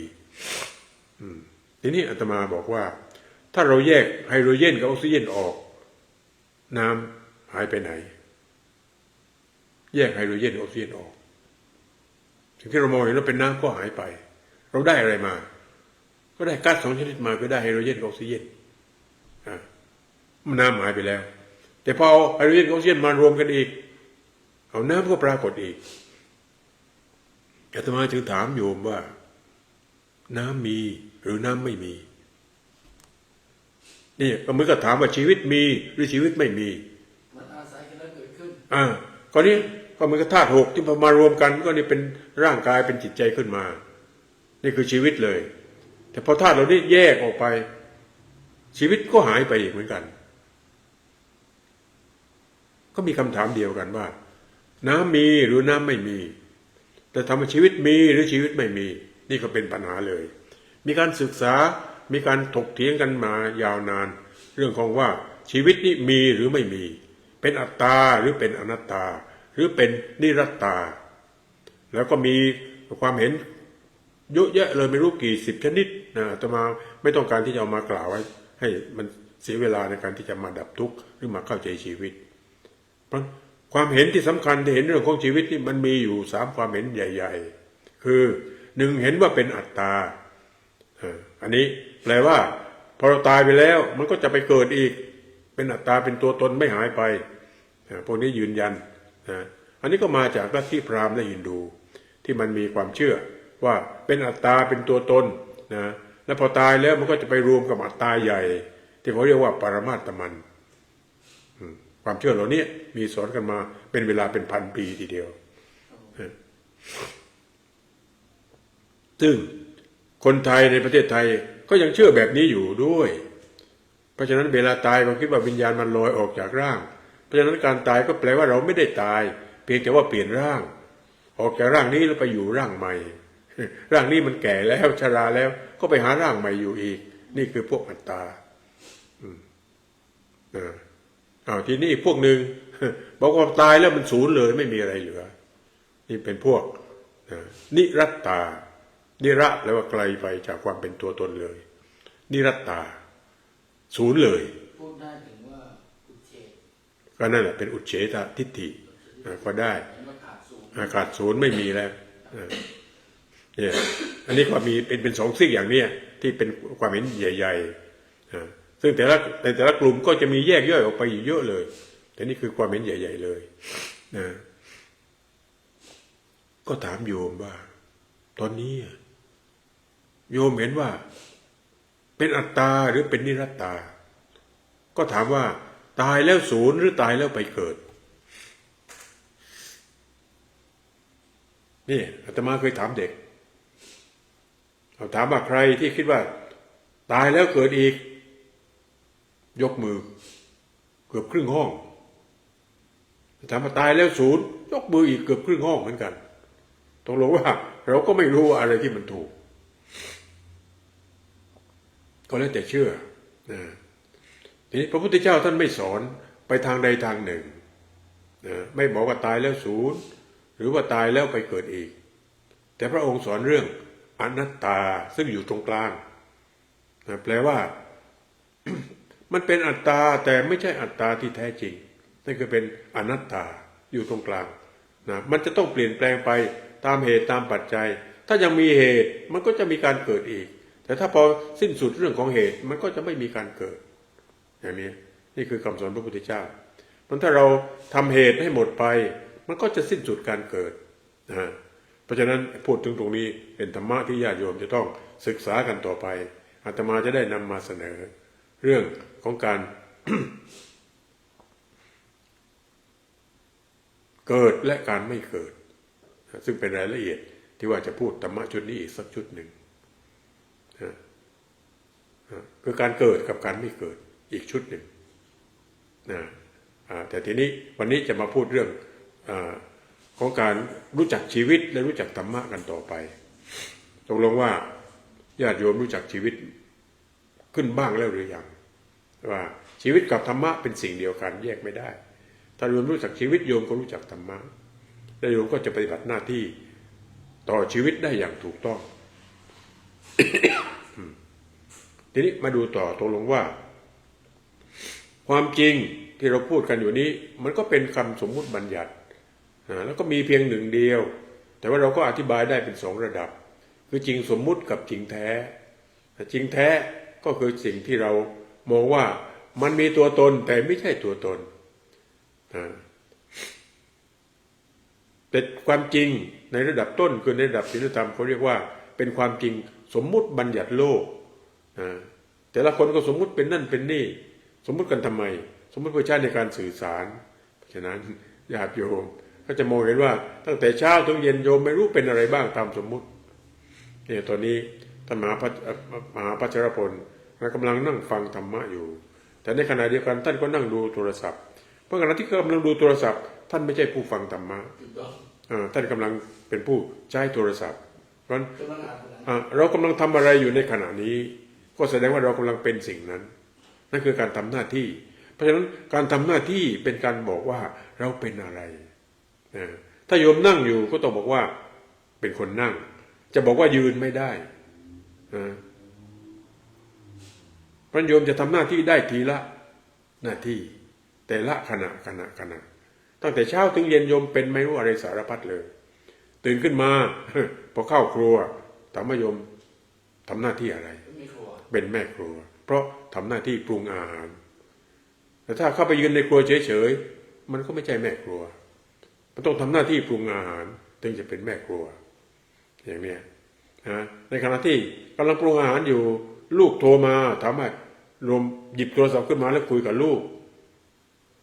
ทีนี้อาตมาบอกว่าถ้าเราแยกไฮโดรเจนกับออกซิเจนออกน้ำหายไปไหนแยกไฮโดรเจนกับออกซิเจนออกสิ่งที่เรามองเห็นว่าเป็นน้ำก็หายไปเราได้อะไรมาก็ได้ก๊าซ2 ชนิดมาก็ได้ไฮโดรเจนกับออกซิเจนน้ำหายไปแล้วแต่พอเอาไฮโดรเจนกับออกซิเจนมารวมกันอีกเอาน้ำก็ปรากฏอีกอาตมาจึงถามโยมว่าน้ำมีหรือน้ำไม่มีนี่ก็เหมือนกับถามว่าชีวิตมีหรือชีวิตไม่มีมันอาศัยกันแล้วเกิดขึ้นก็นี้ก็เหมือนกับธาตุ6ที่พอมารวมกันก็นี่เป็นร่างกายเป็นจิตใจขึ้นมานี่คือชีวิตเลยแต่พอธาตุเราได้แยกออกไปชีวิตก็หายไปอีกเหมือนกันก็มีคำถามเดียวกันว่าน้ำมีหรือน้ำไม่มีแต่ทำให้ชีวิตมีหรือชีวิตไม่มีนี่ก็เป็นปัญหาเลยมีการศึกษามีการถกเถียงกันมายาวนานเรื่องของว่าชีวิตนี้มีหรือไม่มีเป็นอัตตาหรือเป็นอนัตตาหรือเป็นนิรัตตาแล้วก็มีความเห็นเยอะแยะเลยไม่รู้กี่10 ชนิดอาตมาไม่ต้องการที่จะเอามากล่าวไว้ให้มันเสียเวลาในการที่จะมาดับทุกข์หรือมาเข้าใจชีวิตเพราะความเห็นที่สำคัญที่เห็นเรื่องของชีวิตนี่มันมีอยู่3 ความเห็นใหญ่ๆคือ1เห็นว่าเป็นอัตตาอันนี้แปลว่าพอเราตายไปแล้วมันก็จะไปเกิดอีกเป็นอัตตาเป็นตัวตนไม่หายไปพวกนี้ยืนยันอันนี้ก็มาจากลัทธิพราหมณ์และฮินดูที่มันมีความเชื่อว่าเป็นอัตตาเป็นตัวตนแล้วพอตายแล้วมันก็จะไปรวมกับอัตตาใหญ่ที่เขาเรียกว่าปรมาตมันความเชื่อเหล่านี้มีสอนกันมาเป็นเวลาเป็น1,000 ปีทีเดียวซึ่งคนไทยในประเทศไทยก็ยังเชื่อแบบนี้อยู่ด้วยเพราะฉะนั้นเวลาตายก็คิดว่าวิญญาณมันลอยออกจากร่างเพราะฉะนั้นการตายก็แปลว่าเราไม่ได้ตายเพียงแต่ว่าเปลี่ยนร่างออกจากร่างนี้แล้วไปอยู่ร่างใหม่ร่างนี้มันแก่แล้วชราแล้วก็ไปหาร่างใหม่อยู่อีกนี่คือพวกอัตตาทีนี้อีกพวกหนึ่งบอกว่าตายแล้วมันศูนย์เลยไม่มีอะไรเหลือนี่เป็นพวกนิรัตตานิระแปลว่าไกลไปจากความเป็นตัวตนเลยนิรัตตาศูนย์เลยพูดได้ถึงว่าอุเฉทก็นั่นแหละเป็นอุเฉททิฏฐิก็ได้ขาดศูนย์ไม่มีแล้วเนี่ยอันนี้ก็มีเป็น2 ซีกอย่างเนี้ยที่เป็นความเห็นใหญ่ๆซึ่งแต่ละกลุ่มก็จะมีแยกย่อยออกไปอีกเยอะเลย แต่นี่คือความเห็นใหญ่ๆเลยนะก็ถามโยมว่าตอนนี้โยมเห็นว่าเป็นอัตตาหรือเป็นนิรัตตาก็ถามว่าตายแล้วศูนย์หรือตายแล้วไปเกิดนี่อาตมาเคยถามเด็กเอาถามว่าใครที่คิดว่าตายแล้วเกิดอีกยกมือเกือบครึ่งห้องถามว่าตายแล้วศูนย์ยกมืออีกเกือบครึ่งห้องเหมือนกันตกลงว่าเราก็ไม่รู้อะไรที่มันถูกก็แล้วแต่เชื่อนะทีนี้พระพุทธเจ้าท่านไม่สอนไปทางใดทางหนึ่งนะไม่บอกว่าตายแล้วศูนย์หรือว่าตายแล้วไปเกิดอีกแต่พระองค์สอนเรื่องอนัตตาซึ่งอยู่ตรงกลางนะแปลว่า มันเป็นอัตตาแต่ไม่ใช่อัตตาที่แท้จริงนั่นคือเป็นอนัตตาอยู่ตรงกลางนะมันจะต้องเปลี่ยนแปลงไปตามเหตุตามปัจจัยถ้ายังมีเหตุมันก็จะมีการเกิดอีกแต่ถ้าพอสิ้นสุดเรื่องของเหตุมันก็จะไม่มีการเกิดอย่างนี้นี่คือคำสอนพระพุทธเจ้าเพราะถ้าเราทำเหตุให้หมดไปมันก็จะสิ้นสุดการเกิดนะเพราะฉะนั้นพูดถึงตรงนี้เป็นธรรมะที่ญาติโยมจะต้องศึกษากันต่อไปอาตมาจะได้นำมาเสนอเรื่องของการ เกิดและการไม่เกิดซึ่งเป็นรายละเอียดที่ว่าจะพูดธรรมะชุดนี้อีกสักชุดหนึ่งคือการเกิดกับการไม่เกิดอีกชุดหนึ่งนะแต่ทีนี้วันนี้จะมาพูดเรื่องของการรู้จักชีวิตและรู้จักธรรมะกันต่อไปตกลงว่าญาติโยมรู้จักชีวิตขึ้นบ้างแล้วหรือยังว่าชีวิตกับธรรมะเป็นสิ่งเดียวกันแยกไม่ได้ถ้าโยมรู้จักชีวิตโยมก็รู้จักธรรมะและโยมก็จะปฏิบัติหน้าที่ต่อชีวิตได้อย่างถูกต้อง ทีนี้มาดูต่อตกลงว่าความจริงที่เราพูดกันอยู่นี้มันก็เป็นคำสมมุติบัญญัติแล้วก็มีเพียงหนึ่งเดียวแต่ว่าเราก็อธิบายได้เป็นสองระดับคือจริงสมมุติกับจริงแท้จริงแท้ก็คือสิ่งที่เรามองว่ามันมีตัวตนแต่ไม่ใช่ตัวตนแต่ความจริงในระดับต้นคือในระดับศีลธรรมเขาเรียกว่าเป็นความจริงสมมุติบัญญัติโลกแต่ละคนก็สมมุติเป็นนั่นเป็นนี่สมมุติกันทำไมสมมุติเพื่อใช้ในการสื่อสารเพราะฉะนั้นญาติโยมก็จะมองเห็นว่าตั้งแต่เช้าถึงเย็นโยมไม่รู้เป็นอะไรบ้างตามสมมุติเนี่ยตอนนี้ท่านมหาพัชรพลกำลังนั่งฟังธรรมะอยู่แต่ในขณะเดียวกันท่านก็นั่งดูโทรศัพท์เพราะขณะที่กำลังดูโทรศัพท์ท่านไม่ใช่ผู้ฟังธรรมะท่านกำลังเป็นผู้ใช้โทรศัพท์เพราะเรากำลังทำอะไรอยู่ในขณะนี้ก็แสดงว่าเรากำลังเป็นสิ่งนั้นนั่นคือการทำหน้าที่เพราะฉะนั้นการทำหน้าที่เป็นการบอกว่าเราเป็นอะไรถ้าโยมนั่งอยู่ก็ต้องบอกว่าเป็นคนนั่งจะบอกว่ายืนไม่ได้พระโยมจะทำหน้าที่ได้ทีละหน้าที่แต่ละขณะตั้งแต่เช้าถึงเย็นโยมเป็นไม่รู้อะไรสารพัดเลยตื่นขึ้นมาพอเข้าครัวถามว่าโยมทำหน้าที่อะไรเป็นแม่ครัวเพราะทำหน้าที่ปรุงอาหารแต่ถ้าเข้าไปยืนในครัวเฉยๆมันก็ไม่ใช่แม่ครัวมันต้องทำหน้าที่ปรุงอาหารถึงจะเป็นแม่ครัวอย่างนี้ในขณะที่กำลังปรุงอาหารอยู่ลูกโทรมาถามว่าโยมหยิบโทรศัพท์ขึ้นมาแล้วคุยกับลูก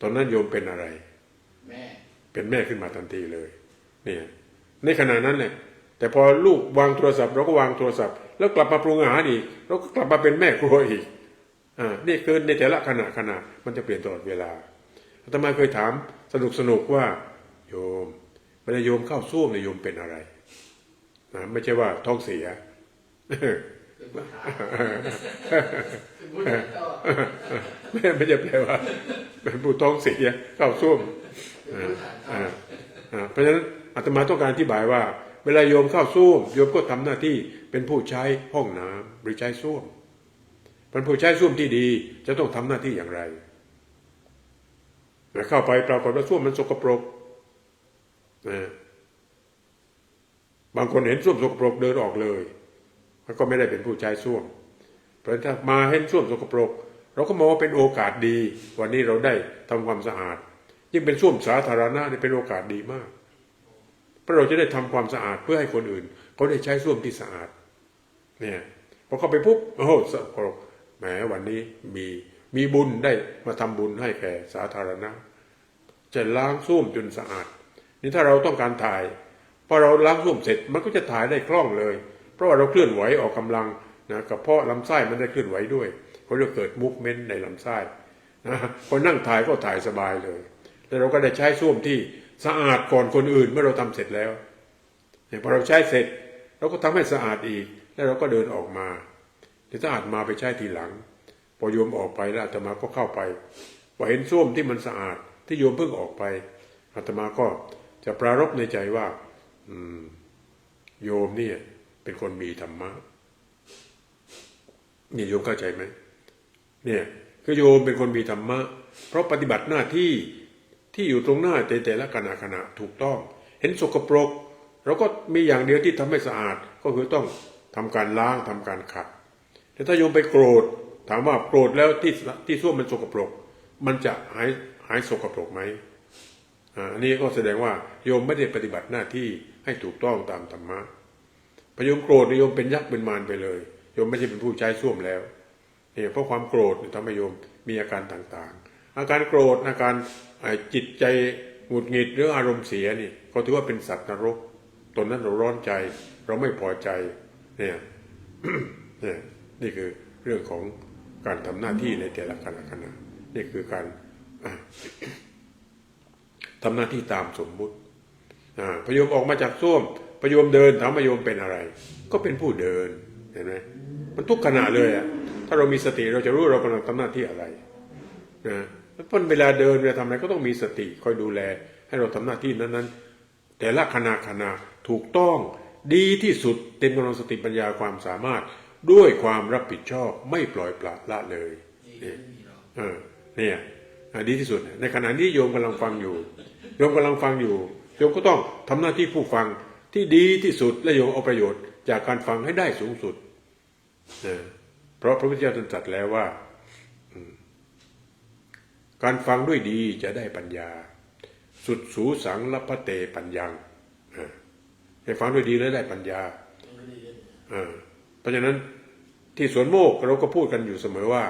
ตอนนั้นโยมเป็นอะไรแม่เป็นแม่ขึ้นมาทันทีเลยเนี่ยในขณะนั้นเนี่ยแต่พอลูกวางโทรศัพท์เราก็วางโทรศัพท์แล้วกลับมาปรุงอาหารอีกเราก็กลับมาเป็นแม่ครัวอีกนี่คือในแต่ละขณะมันจะเปลี่ยนตลอดเวลาอาตมาเคยถามสนุกว่าโยมเวลาโยมเข้าส้วมเนี่ยโยมเป็นอะไรไม่ใช่ว่าท้องเสียไม่จะแปลว่าเป็นผู้ท้องเสียเข้าส้วมเพราะฉะนั้นอาตมาต้องการอธิบายว่าเวลาโยมเข้าส้วมโยมก็ทำหน้าที่เป็นผู้ใช้ห้องน้ำหรือใช้ส้วมเป็นผู้ใช้ส้วมที่ดีจะต้องทำหน้าที่อย่างไรเข้าไปปรากฏว่าส้วมมันสกปรกบางคนเห็นส้วมสกปรกเดินออกเลยมันก็ไม่ได้เป็นผู้ใช้ส้วมเพราะถ้ามาเห็นส้วมสกปรกเราก็มองว่าเป็นโอกาสดีวันนี้เราได้ทำความสะอาด ยิ่งเป็นส้วมสาธารณะนี่เป็นโอกาสดีมากเพราะเราจะได้ทำความสะอาดเพื่อให้คนอื่นเขาได้ใช้ส้วมที่สะอาดเนี่ยพอเข้าไปปุ๊บโอ้โหแหมวันนี้มีบุญได้มาทำบุญให้แก่สาธารณะจะล้างส้วมจนสะอาดนี่ถ้าเราต้องการถ่ายพอเราล้างส้วมเสร็จมันก็จะถ่ายได้คล่องเลยเพราะว่าเราเคลื่อนไหวออกกำลังนะกระเพาะลำไส้มันได้เคลื่อนไหวด้วยเขาเรียกเกิดมูฟเมนต์ในลำไส้นะพอนั่งถ่ายก็ถ่ายสบายเลยแล้วเราก็ได้ใช้ส้วมที่สะอาดก่อนคนอื่นเมื่อเราทำเสร็จแล้วพอเราใช้เสร็จเราก็ทำให้สะอาดอีกแล้วเราก็เดินออกมาเดี๋ยวสะอาดมาไปใช้ทีหลังพอโยมออกไปแล้วอาตมาก็เข้าไปพอเห็นส้วมที่มันสะอาดที่โยมเพิ่งออกไปอาตมาก็จะปรารภในใจว่าโยมเนี่ยเป็นคนมีธรรมะนี่โยมเข้าใจไหมเนี่ยคือโยมเป็นคนมีธรรมะเพราะปฏิบัติหน้าที่อยู่ตรงหน้าแต่ละขณะถูกต้องเห็นสกปรกเราก็มีอย่างเดียวที่ทำให้สะอาดก็คือต้องทำการล้างทำการขัดแต่ถ้าโยมไปโกรธถามว่าโกรธแล้วที่ส้วมมันสกปรกมันจะหายสกปรกไหมอันนี้ก็แสดงว่าโยมไม่ได้ปฏิบัติหน้าที่ให้ถูกต้องตามธรรมะพอโยมโกรธโยมเป็นยักษ์เป็นมารไปเลยโยมไม่ใช่เป็นผู้ใช้ส้วมแล้วเนี่ยเพราะความโกรธทำให้โยมมีอาการต่างๆอาการโกรธอาการจิตใจหงุดหงิดหรืออารมณ์เสียนี่ก็ถือว่าเป็นสัตว์นรกตนนั้นเราร้อนใจเราไม่พอใจเนี่ย นี่คือเรื่องของการทำหน้าที่ในแต่ละขณะนี่คือการทำหน้าที่ตามสมมุติพโยมออกมาจากส้วมพโยมเดินถามพโยมเป็นอะไรก็เป็นผู้เดินเห็นไหมมันทุกขณะเลยอ่ะถ้าเรามีสติเราจะรู้เรากำลังทำหน้าที่อะไรนะเพราะเวลาเดินเวลาทำอะไรก็ต้องมีสติคอยดูแลให้เราทำหน้าที่นั้นๆแต่ละขณะถูกต้องดีที่สุดเต็มกำลังสติปัญญาความสามารถด้วยความรับผิดชอบไม่ปล่อยปละละเลยเนี่ยดีที่สุดในขณะที่โยมกำลังฟังอยู่โยมก็ต้องทำหน้าที่ผู้ฟังที่ดีที่สุดและโยมเอาประโยชน์จากการฟังให้ได้สูงสุดเพราะพระพุทธเจ้าตรัสแล้วว่าการฟังด้วยดีจะได้ปัญญาสุดสูสังละพะเตปัญญังให้ฟังด้วยดีแล้วได้ปัญญาเพราะฉะนั้นที่สวนโมกเราก็พูดกันอยู่เสมอว่า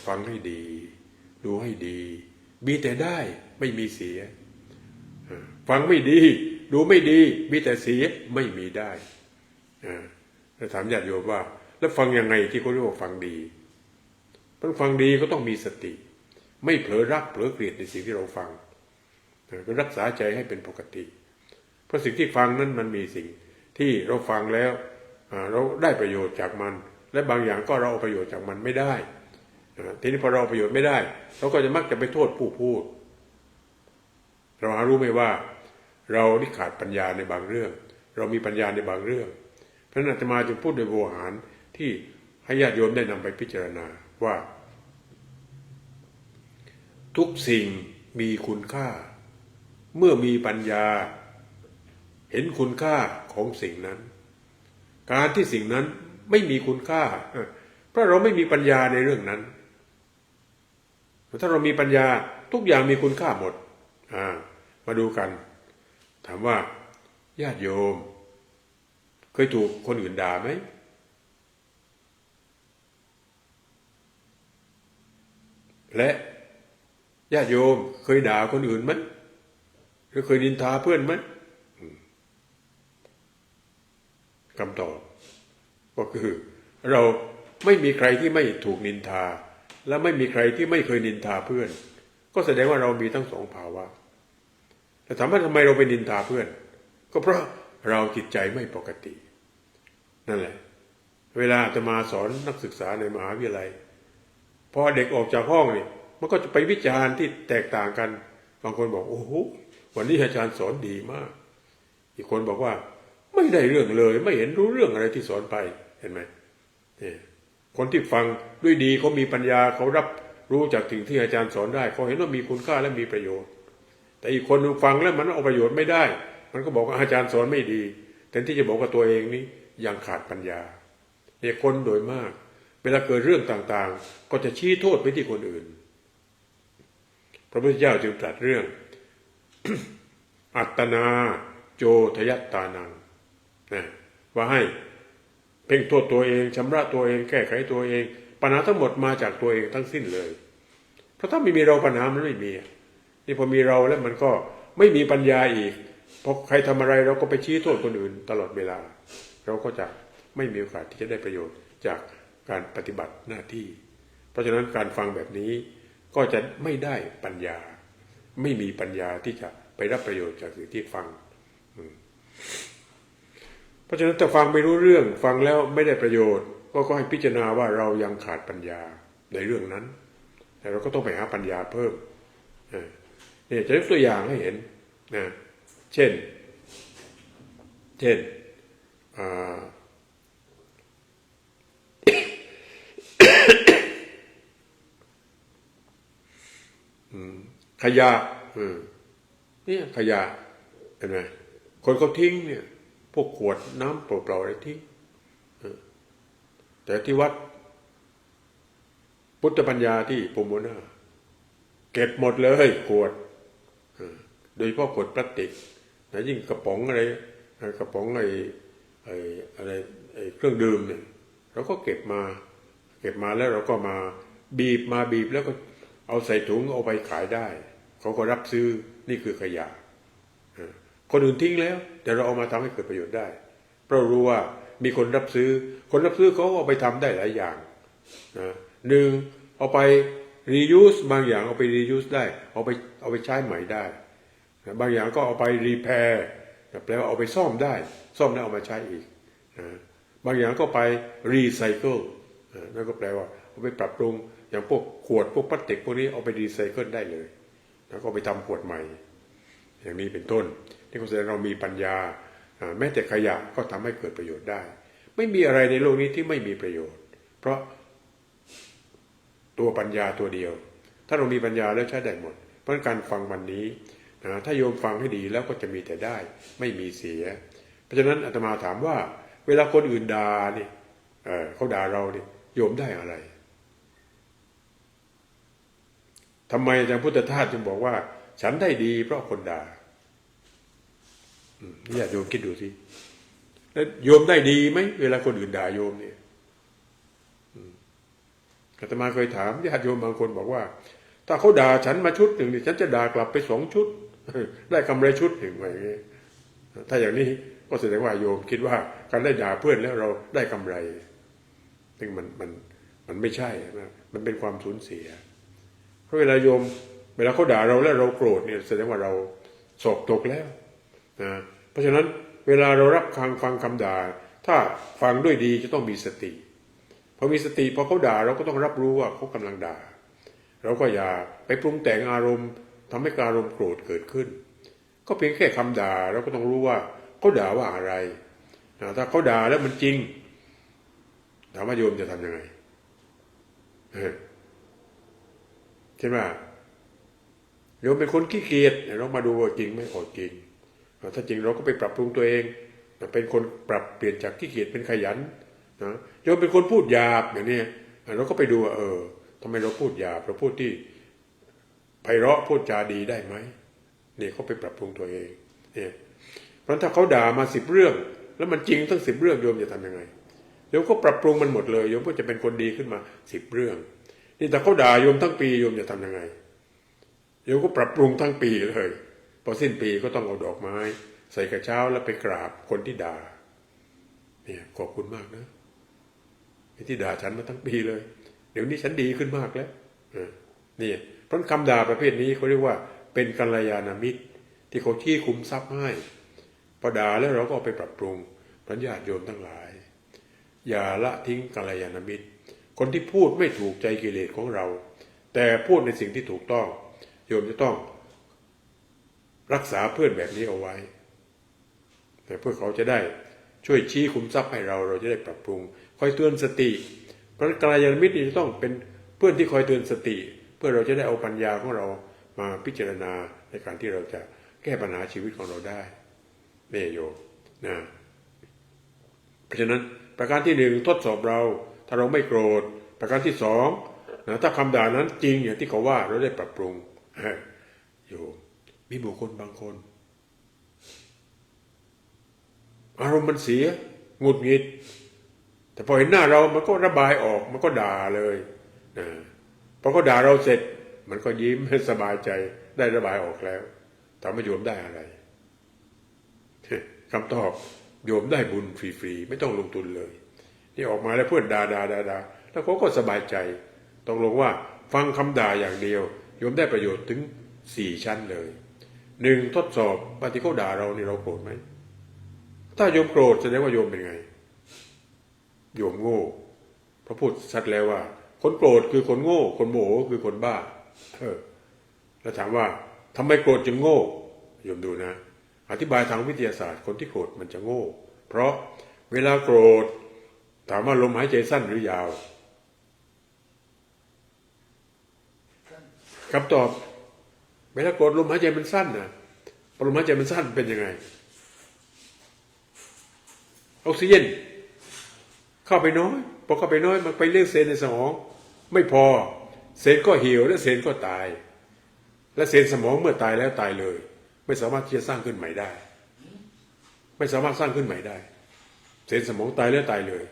ฟังให้ดีดูให้ดีมีแต่ได้ไม่มีเสียฟังไม่ดีดูไม่ดีมีแต่เสียไม่มีได้ถามญาติโยมว่าแล้วฟังยังไงที่เขาเรียกว่าฟังดีฟังดีก็ต้องมีสติไม่เผลอรักเผลอเกลียดในสิ่งที่เราฟังก็รักษาใจให้เป็นปกติเพราะสิ่งที่ฟังนั้นมันมีสิ่งที่เราฟังแล้วเราได้ประโยชน์จากมันและบางอย่างก็เราเอาประโยชน์จากมันไม่ได้ทีนี้พอเราประโยชน์ไม่ได้เราก็จะมักจะไปโทษผู้พูดเราหารู้ไหมว่าเราที่ขาดปัญญาในบางเรื่องเรามีปัญญาในบางเรื่องเพราะฉะนั้นอาตมาจึงพูดโดยโวหารที่ให้ญาติโยมได้นำไปพิจารณาว่าทุกสิ่งมีคุณค่าเมื่อมีปัญญาเห็นคุณค่าของสิ่งนั้นการที่สิ่งนั้นไม่มีคุณค่าเพราะเราไม่มีปัญญาในเรื่องนั้นถ้าเรามีปัญญาทุกอย่างมีคุณค่าหมดมาดูกันถามว่าญาติโยมเคยถูกคนอื่นด่าไหมและญาติโยมเคยด่าคนอื่นไหมหรือเคยนินทาเพื่อนไหมคำตอบก็คือเราไม่มีใครที่ไม่ถูกนินทาและไม่มีใครที่ไม่เคยนินทาเพื่อนก็แสดงว่าเรามีทั้งสองภาวะแต่ถามว่าทำไมเราไปนินทาเพื่อนก็เพราะเราจิตใจไม่ปกตินั่นแหละเวลาอาตมาสอนนักศึกษาในมหาวิทยาลัยพอเด็กออกจากห้องนี่มันก็จะไปวิจารณ์ที่แตกต่างกันบางคนบอกโอ้โหวันนี้อาจารย์สอนดีมากอีกคนบอกว่าไม่ได้เรื่องเลยไม่เห็นรู้เรื่องอะไรที่สอนไปเห็นไหมคนที่ฟังด้วยดีเขามีปัญญาเขารับรู้จากสิ่งที่อาจารย์สอนได้เขาเห็นว่ามีคุณค่าและมีประโยชน์แต่อีกคนฟังแล้วมันเอาประโยชน์ไม่ได้มันก็บอกว่าอาจารย์สอนไม่ดีแทนที่จะบอกว่าตัวเองนี้ยังขาดปัญญาเนี่ยคนโดยมากเวลาเกิดเรื่องต่างๆก็จะชี้โทษไปที่คนอื่นพระพุทธเจ้าจึงตรัสเรื่อง อัตตนาโจทยัตตานังนะว่าให้เพ่งโทษตัวเองชำระตัวเองแก้ไขตัวเองปัญหาทั้งหมดมาจากตัวเองทั้งสิ้นเลยเพราะถ้าไม่มีเราปัญหามันไม่มีนี่พอมีเราแล้วมันก็ไม่มีปัญญาอีกเพราะใครทำอะไรเราก็ไปชี้โทษคนอื่นตลอดเวลาเราก็จะไม่มีโอกาสที่จะได้ประโยชน์จากการปฏิบัติหน้าที่เพราะฉะนั้นการฟังแบบนี้ก็จะไม่ได้ปัญญาไม่มีปัญญาที่จะไปรับประโยชน์จากสิ่งที่ฟังเพราะฉะนั้นถ้าฟังไม่รู้เรื่องฟังแล้วไม่ได้ประโยชน์ก็ให้พิจารณาว่าเรายังขาดปัญญาในเรื่องนั้นแต่เราก็ต้องไปหาปัญญาเพิ่มเนี่ยจะยกตัวอย่างให้เห็นนะเช่นขยะเนี่ยขยะเห็นไหมคนเขาทิ้งเนี่ยพวกขวดน้ำเปล่าๆอะไรทิ้งแต่ที่วัดพุทธปัญญาที่โปโมนาเก็บหมดเลยขวดโดยเฉพาะขวดพลาสติกนะยิ่งกระป๋องอะไรกระป๋องอะไรเครื่องดื่มเนี่ยเราก็เก็บมาแล้วเราก็มาบีบแล้วก็เอาใส่ถุงเอาไปขายได้เขาก็รับซื้อนี่คือขยะคนอื่นทิ้งแล้วแต่เราเอามาทำให้เกิดประโยชน์ได้เพราะรู้ว่ามีคนรับซื้อเขาเอาไปทำได้หลายอย่างนะหนึ่งเอาไป reuse บางอย่างเอาไป reuse ได้เอาไปใช้ใหม่ได้นะบางอย่างก็เอาไป repair แปลว่าเอาไปซ่อมได้ซ่อมแล้วเอามาใช้อีกนะบางอย่างก็ไป recycle นั่นก็แปลว่าเอาไปปรับปรุงอย่างพวกขวดพวกพลาสติกพวกนี้เอาไป recycle ได้เลยแล้วก็ไปทำขวดใหม่อย่างนี้เป็นต้นนี่ก็แสดงเรามีปัญญาแม้แต่ขยะก็ทำให้เกิดประโยชน์ได้ไม่มีอะไรในโลกนี้ที่ไม่มีประโยชน์เพราะตัวปัญญาตัวเดียวถ้าเรามีปัญญาแล้วใช้ได้หมดเพราะการฟังวันนี้ถ้าโยมฟังให้ดีแล้วก็จะมีแต่ได้ไม่มีเสียเพราะฉะนั้นอาตมาถามว่าเวลาคนอื่นด่านี่เขาด่าเรานี่โยมได้อะไรทำไมอาจารย์พุทธทาสจึงบอกว่าฉันได้ดีเพราะคนด่านี่โยมคิดดูสิแล้วโยมได้ดีไหมเวลาคนอื่นด่าโยมเนี่ยอาตมาเคยถามญาติโยมบางคนบอกว่าถ้าเขาด่าฉันมาชุดหนึ่งนี่ฉันจะด่ากลับไป2 ชุดได้กำไรชุดหนึ่งอะไรอย่างนี้ถ้าอย่างนี้ก็แสดงว่าโยมคิดว่าการได้ด่าเพื่อนแล้วเราได้กำไรซึ่งมันไม่ใช่นะมันเป็นความสูญเสียเพราะเวลาเขาด่าเราแล้วเราโกรธเนี่ยแสดงว่าเราสอบตกแล้วนะเพราะฉะนั้นเวลาเรารับฟังคำด่าถ้าฟังด้วยดีจะต้องมีสติพอมีสติพอเขาด่าเราก็ต้องรับรู้ว่าเขากำลังด่าเราก็อย่าไปปรุงแต่งอารมณ์ทำให้อารมณ์โกรธเกิดขึ้นก็เพียงแค่คำด่าเราก็ต้องรู้ว่าเขาด่าว่าอะไรถ้าเขาด่าแล้วมันจริงถามว่าโยมจะทำยังไงใช่ไหมโยมเป็นคนขี้เกียจเรามาดูว่าจริงไหมจริงถ้าจริงเราก็ไปปรับปรุงตัวเองเป็นคนปรับเปลี่ยนจากขี้เกียจเป็นขยันนะโยมเป็นคนพูดหยาบอย่างนี้เราก็ไปดูว่าทำไมเราพูดหยาบเราพูดที่ไพเราะพูดจาดีได้ไหมนี่เขาไปปรับปรุงตัวเองเนี่ยเพราะถ้าเขาด่ามา10 เรื่องแล้วมันจริงทั้ง10 เรื่องโยมจะทำยังไงโยมก็ปรับปรุงมันหมดเลยโยมก็จะเป็นคนดีขึ้นมา10 เรื่องนี่แต่เขาด่าโยมทั้งปีโยมจะทำยังไงโยมก็ปรับปรุงทั้งปีเลยพอสิ้นปีก็ต้องเอาดอกไม้ใส่กระเช้าแล้วไปกราบคนที่ด่าเนี่ยขอบคุณมากนะที่ด่าฉันมาทั้งปีเลยเดี๋ยวนี้ฉันดีขึ้นมากแล้วนี่เพราะคำด่าประเภทนี้เขาเรียกว่าเป็นกัลยาณมิตรที่เขาชี้คุ้มทรัพย์ให้พอด่าแล้วเราก็เอาไปปรับปรุงพระญาติโยมทั้งหลายอย่าละทิ้งกัลยาณมิตรคนที่พูดไม่ถูกใจกิเลสของเราแต่พูดในสิ่งที่ถูกต้องโยมจะต้องรักษาเพื่อนแบบนี้เอาไว้แต่เพื่อเขาจะได้ช่วยชี้คุ้มทรัพย์ให้เราจะได้ปรับปรุงคอยเตือนสติเพราะกัลยาณมิตรนี่จะต้องเป็นเพื่อนที่คอยเตือนสติเพื่อเราจะได้เอาปัญญาของเรามาพิจารณาในการที่เราจะแก้ปัญหาชีวิตของเราได้นี่โยมนะเพราะฉะนั้นประการที่1ทดสอบเราถ้าเราไม่โกรธประการที่2นะถ้าคำด่านั้นจริงอย่างที่เขาว่าเราได้ปรับปรุงโยม มีบุคคลบางคนอารมณ์มันเสียหงุดหงิดแต่พอเห็นหน้าเรามันก็ระบายออกมันก็ด่าเลยนะพอเขาด่าเราเสร็จมันก็ยิ้มให้สบายใจได้ระบายออกแล้วถามว่าโยมได้อะไรคำตอบโยมได้บุญฟรีๆไม่ต้องลงทุนเลยที่ออกมาแล้วเพื่อนด่าแล้วเขาก็สบายใจต้องลงว่าฟังคำด่าอย่างเดียวโยมได้ประโยชน์ถึง4 ชั้นเลย1ทดสอบว่าที่เขาด่าเรานี่เราโกรธไหมถ้าโยมโกรธแสดงว่าโยมเป็นไงโยมโง่เพราะพูดชัดแล้วว่าคนโกรธคือคนโง่คนโมโหคือคนบ้าแล้วถามว่าทำไมโกรธจึงโง่โยมดูนะอธิบายทางวิทยาศาสตร์คนที่โกรธมันจะโง่เพราะเวลาโกรธถามว่าลมหายใจสั้นหรือยาวคำตอบเวลาโกรธลมหายใจมันสั้นนะพอลมหายใจมันสั้นเป็นยังไงออกซิเจนเข้าไปน้อยพอเข้าไปน้อยมันไปเลี้ยงเซลล์ในสมองไม่พอเซลล์ก็เหี่ยวและเซลล์ก็ตายและเซลล์สมองเมื่อตายแล้วตายเลยไม่สามารถที่จะสร้างขึ้นใหม่ได้ไม่สามารถสร้างขึ้นใหม่ได้เซลล์สมองตายแล้วตายเลย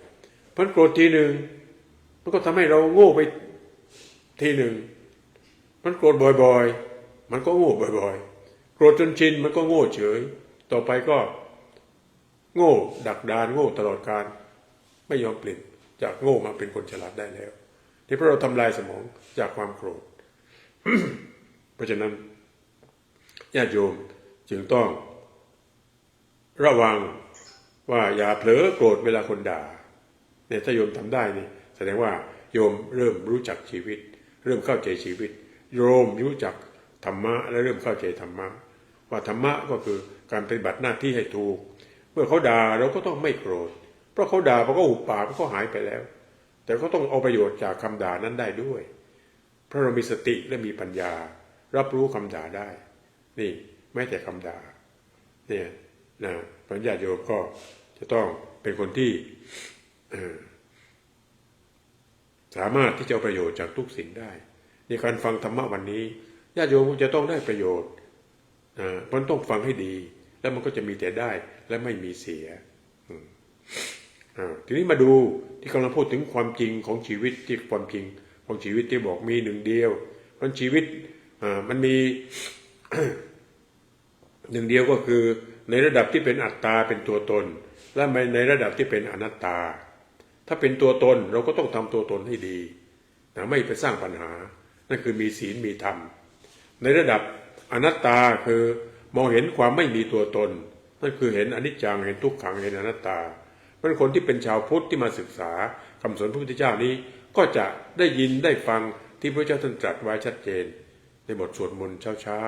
เพราะโกรธทีหนึ่งมันก็ทำให้เราโง่ไปทีหนึ่งมันโกรธบ่อยๆมันก็โง่บ่อยๆโกรธจนชินมันก็โง่เฉยต่อไปก็โง่ดักดานโง่ตลอดกาลไม่ยอมเปลี่ยนจากโง่มาเป็นคนฉลาดได้แล้วที่เพราะเราทำลายสมองจากความโกรธ เพราะฉะนั้นญาติโยมจึงต้องระวังว่าอย่าเผลอโกรธเวลาคนด่าเนี่ยถ้าโยมทำได้นี่แสดงว่าโยมเริ่มรู้จักชีวิตเริ่มเข้าใจชีวิตโยมรู้จักธรรมะและเริ่มเข้าใจธรรมะว่าธรรมะก็คือการปฏิบัติหน้าที่ให้ถูกเมื่อเขาด่าเราก็ต้องไม่โกรธเพราะเขาด่าพอเขาหุบปากเขาหายไปแล้วแต่เขาต้องเอาประโยชน์จากคำด่านั้นได้ด้วยเพราะเรามีสติและมีปัญญารับรู้คำด่าได้นี่แม้แต่คำด่าเนี่ยนะปัญญาโยมก็จะต้องเป็นคนที่สามารถที่จะเอาประโยชน์จากทุกสิ่งได้ในการฟังธรรมะวันนี้ญาติโยมจะต้องได้ประโยชน์มันต้องฟังให้ดีแล้วมันก็จะมีแต่ได้และไม่มีเสียทีนี้มาดูที่กำลังพูดถึงความจริงของชีวิตที่ความจริงของชีวิตที่บอกมีหนึ่งเดียวเพราะชีวิตมันมี หนึ่งเดียวก็คือในระดับที่เป็นอัตตาเป็นตัวตนและในระดับที่เป็นอนัตตาถ้าเป็นตัวตนเราก็ต้องทำตัวตนให้ดีไม่ไปสร้างปัญหานั่นคือมีศีลมีธรรมในระดับอนัตตาคือมองเห็นความไม่มีตัวตนนั่นคือเห็นอนิจจังเห็นทุกขังเห็นอนัตตาเป็นคนที่เป็นชาวพุทธที่มาศึกษาคำสอนพระพุทธเจ้านี้ก็จะได้ยินได้ฟังที่พระเจ้าท่านตรัสไว้ชัดเจนในบทสวดมนต์เช้า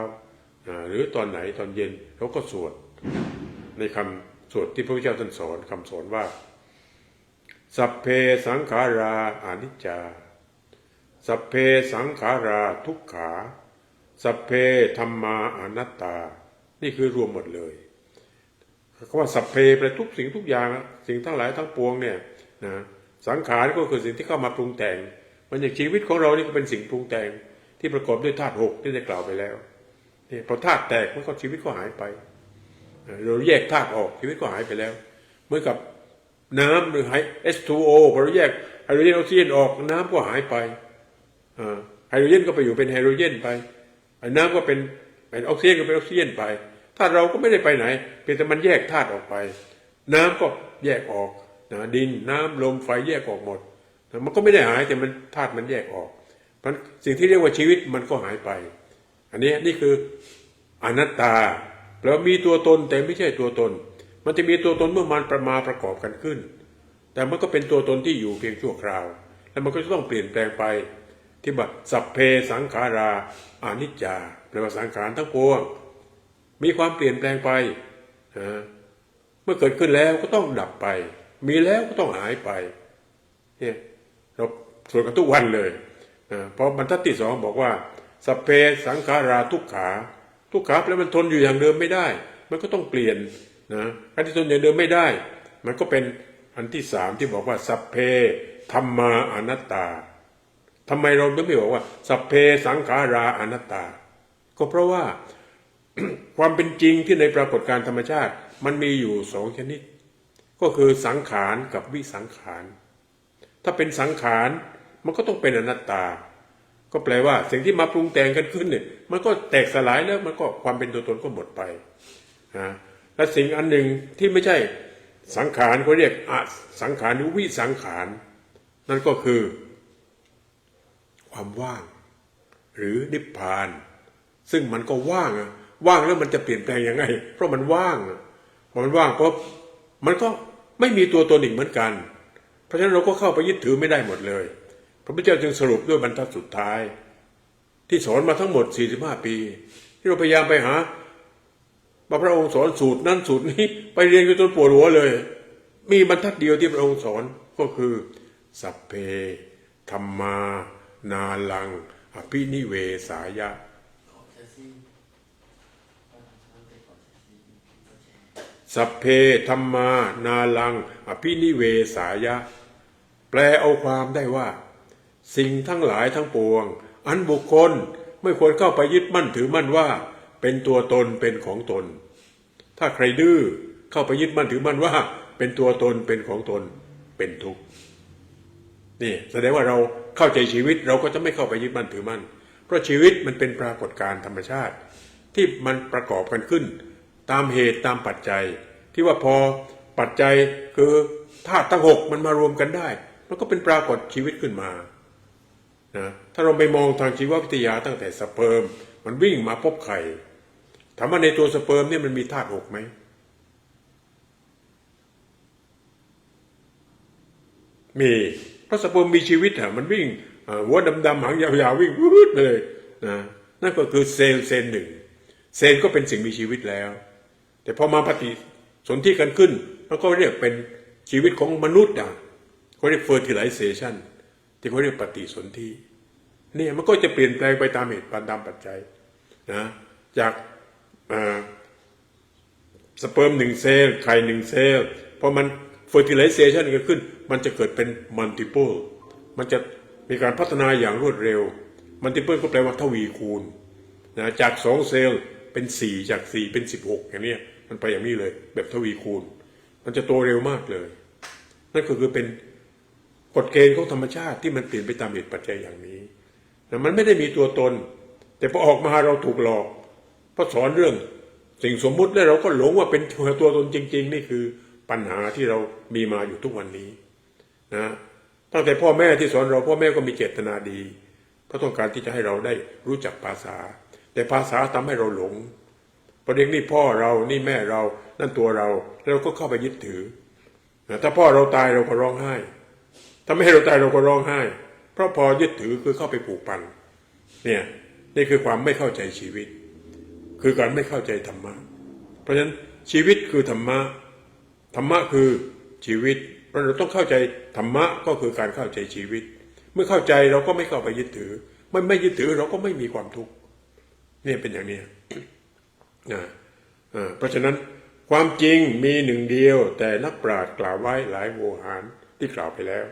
หรือตอนไหนตอนเย็นเขาก็สวดในคำสวดที่พระพุทธเจ้าท่านสอนคำสอนว่าสัพเพสังขาราอนิจจาสัพเพสังขาราทุกขาสัพเพธัมมาอนัตตานี่คือรวมหมดเลยคำว่าสัพเพแปลทุกสิ่งทุกอย่างสิ่งทั้งหลายทั้งปวงเนี่ยนะสังขารก็คือสิ่งที่เข้ามาปรุงแต่งมันอย่างชีวิตของเรานี่ก็เป็นสิ่งปรุงแต่งที่ประกอบด้วยธาตุ6ที่ได้กล่าวไปแล้วนี่พอธาตุแตกมันก็ชีวิตก็หายไปเราแยกธาตุออกชีวิตก็หายไปแล้วเหมือนกับน้ำหรือH2O พอเราแยกไฮโดรเจนออกซิเจนออกน้ำก็หายไปไฮโดรเจนก็ไปอยู่เป็นไฮโดรเจนไปน้ำก็เป็นออกซิเจนก็เป็นออกซิเจนไปธาตุเราก็ไม่ได้ไปไหนเพียงแต่มันแยกธาตุออกไปน้ำก็แยกออกดินน้ำลมไฟแยกออกหมดมันก็ไม่ได้หายแต่มันธาตุมันแยกออกเพราะสิ่งที่เรียกว่าชีวิตมันก็หายไปอันนี้นี่คืออนัตตาแล้วมีตัวตนแต่ไม่ใช่ตัวตนมันจะมีตัวตนเมื่อมันมาประกอบกันขึ้นแต่มันก็เป็นตัวตนที่อยู่เพียงชั่วคราวแล้วมันก็จะต้องเปลี่ยนแปลงไปที่ว่าสัพเพสังขาราอนิจจาแปลว่าสังขารทั้งปวงมีความเปลี่ยนแปลงไปเมื่อเกิดขึ้นแล้วก็ต้องดับไปมีแล้วก็ต้องหายไปเนี่ยเราสวดกันทุกวันเลยเพราะบรรทัดที่2บอกว่าสัพเพสังขาราทุกขาทุกขาแล้วมันทนอยู่อย่างเดิมไม่ได้มันก็ต้องเปลี่ยนการที่ทนอย่างเดิมไม่ได้มันก็เป็นอันที่3ที่บอกว่าสัพเพธัมมาอนัตตาทำไมเราไม่บอกว่าสัพเพสังขาราอนัตตาก็เพราะว่า ความเป็นจริงที่ในปรากฏการณ์ธรรมชาติมันมีอยู่สองชนิดก็คือสังขารกับวิสังขารถ้าเป็นสังขารมันก็ต้องเป็นอนัตตาก็แปลว่าสิ่งที่มาปรุงแต่งกันขึ้นเนี่ยมันก็แตกสลายแล้วมันก็ความเป็นตัวตนก็หมดไปนะและสิ่งอันหนึ่งที่ไม่ใช่สังขารเขาเรียกอสังขารหรือวิสังขารนั่นก็คือความว่างหรือนิพพานซึ่งมันก็ว่างว่างแล้วมันจะเปลี่ยนแปลงยังไงเพราะมันว่างพอมันว่างปุ๊บมันก็ไม่มีตัวตนอีกเหมือนกันเพราะฉะนั้นเราก็เข้าไปยึดถือไม่ได้หมดเลยพระพุทธเจ้าจึงสรุปด้วยบรรทัดสุดท้ายที่สอนมาทั้งหมด45ปีที่เราพยายามไปหาพระองค์สอนสูตรนั้นสูตรนี้ไปเรียนจนปวดหัวเลยมีบรรทัดเดียวที่พระองค์สอนก็คือสัพเพธัมมานาลังอภินิเวสายะสัพเพธัมมานาลังอภินิเวสายะแปลเอาความได้ว่าสิ่งทั้งหลายทั้งปวงอันบุคคลไม่ควรเข้าไปยึดมั่นถือมั่นว่าเป็นตัวตนเป็นของตนถ้าใครดื้อเข้าไปยึดมั่นถือมั่นว่าเป็นตัวตนเป็นของตนเป็นทุกข์นี่แสดงว่าเราเข้าใจชีวิตเราก็จะไม่เข้าไปยึดมั่นถือมั่นเพราะชีวิตมันเป็นปรากฏการณ์ธรรมชาติที่มันประกอบกันขึ้นตามเหตุตามปัจจัยที่ว่าพอปัจจัยคือธาตุทั้ง6มันมารวมกันได้มันก็เป็นปรากฏชีวิตขึ้นมานะถ้าเราไปมองทางชีววิทยาตั้งแต่สเปิร์มมันวิ่งมาพบไข่ถามว่าในตัวสเปิร์มเนี่ยมันมีธาตุ6ไหมมีเพราะสเปิร์มมีชีวิตมันวิ่งหัวดำๆหางยาวๆวิ่งวืดเลยนะนั่นก็คือเซลล์หนึ่งเซลล์ก็เป็นสิ่งมีชีวิตแล้วแต่พอมาปฏิสนธิกันขึ้นมันก็เรียกเป็นชีวิตของมนุษย์เขาเรียก fertilization ที่เขาเรียกปฏิสนธิเนี่ยมันก็จะเปลี่ยนแปลงไปตามเหตุตามปัจจัยนะจากสเปิร์ม1เซลล์ไข่1เซลล์พอมัน fertilization กันขึ้นมันจะเกิดเป็น multiple มันจะมีการพัฒนาอย่างรวดเร็ว multiple ก็แปลว่าทวีคูณนะจาก2เซลล์เป็น4จาก4เป็น16อย่างนี้มันไปอย่างนี้เลยแบบทวีคูณมันจะโตเร็วมากเลยนั่นก็คือเป็นกฎเกณฑ์ของธรรมชาติที่มันเปลี่ยนไปตามเหตุปัจจัยอย่างนี้นะมันไม่ได้มีตัวตนแต่พอออกมาเราถูกหลอกเพราะสอนเรื่องสิ่งสมมุติแล้วเราก็หลงว่าเป็นตัวตนจริงๆนี่คือปัญหาที่เรามีมาอยู่ทุกวันนี้นะตั้งแต่พ่อแม่ที่สอนเราพ่อแม่ก็มีเจตนาดีเพราะต้องการที่จะให้เราได้รู้จักภาษาแต่ภาษาทำให้เราหลงประเด็นนี่พ่อเรานี่แม่เรานั่นตัวเราแล้วเราก็เข้าไปยึดถือถ้าพ่อเราตายเราก็ร้องไห้ถ้าแม่เราตายเราก็ร้องไห้เพราะพอยึดถือคือเข้าไปผูกพันเนี่ยนี่คือความไม่เข้าใจชีวิตคือการไม่เข้าใจธรรมะเพราะฉะนั้นชีวิตคือธรรมะธรรมะคือชีวิตเพราะเราต้องเข้าใจธรรมะก็คือการเข้าใจชีวิตเมื่อเข้าใจเราก็ไม่เข้าไปยึดถือไม่ยึดถือเราก็ไม่มีความทุกข์นี่เป็นอย่างนี้เพราะฉะนั้นความจริงมีหนึ่งเดียวแต่นักปราชญ์กล่าวไว้หลายโวหารที่กล่าวไปแล้ว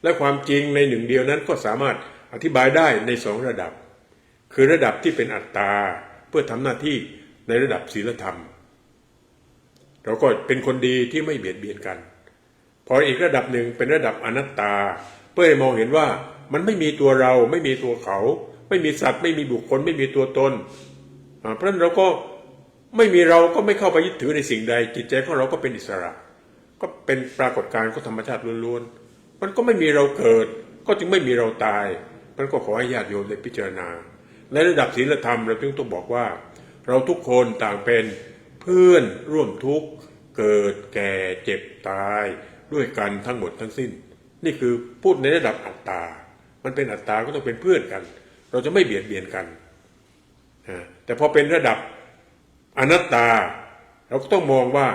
และความจริงในหนึ่งเดียวนั้นก็สามารถอธิบายได้ใน2ระดับคือระดับที่เป็นอัตตาเพื่อทำหน้าที่ในระดับศีลธรรมเราก็เป็นคนดีที่ไม่เบียดเบียนกันพออีกระดับหนึ่งเป็นระดับอนัตตาเพื่อให้มองเห็นว่ามันไม่มีตัวเราไม่มีตัวเขาไม่มีสัตว์ไม่มีบุคคลไม่มีตัวตนเพราะฉะนั้นเราก็ไม่มีเราก็ไม่เข้าไปยึดถือในสิ่งใดจิตใจของเราก็เป็นอิสระก็เป็นปรากฏการณ์ของธรรมชาติล้วนๆมันก็ไม่มีเราเกิดก็จึงไม่มีเราตายมันก็ขอให้ญาติโยมได้พิจารณาในระดับศีลธรรมเราจึงต้องบอกว่าเราทุกคนต่างเป็นเพื่อนร่วมทุกข์เกิดแก่เจ็บตายด้วยกันทั้งหมดทั้งสิ้นนี่คือพูดในระดับอัตตามันเป็นอัตตาก็ต้องเป็นเพื่อนกันเราจะไม่เบียดเบียนกันแต่พอเป็นระดับอนัตตาเราก็ต้องมองว่า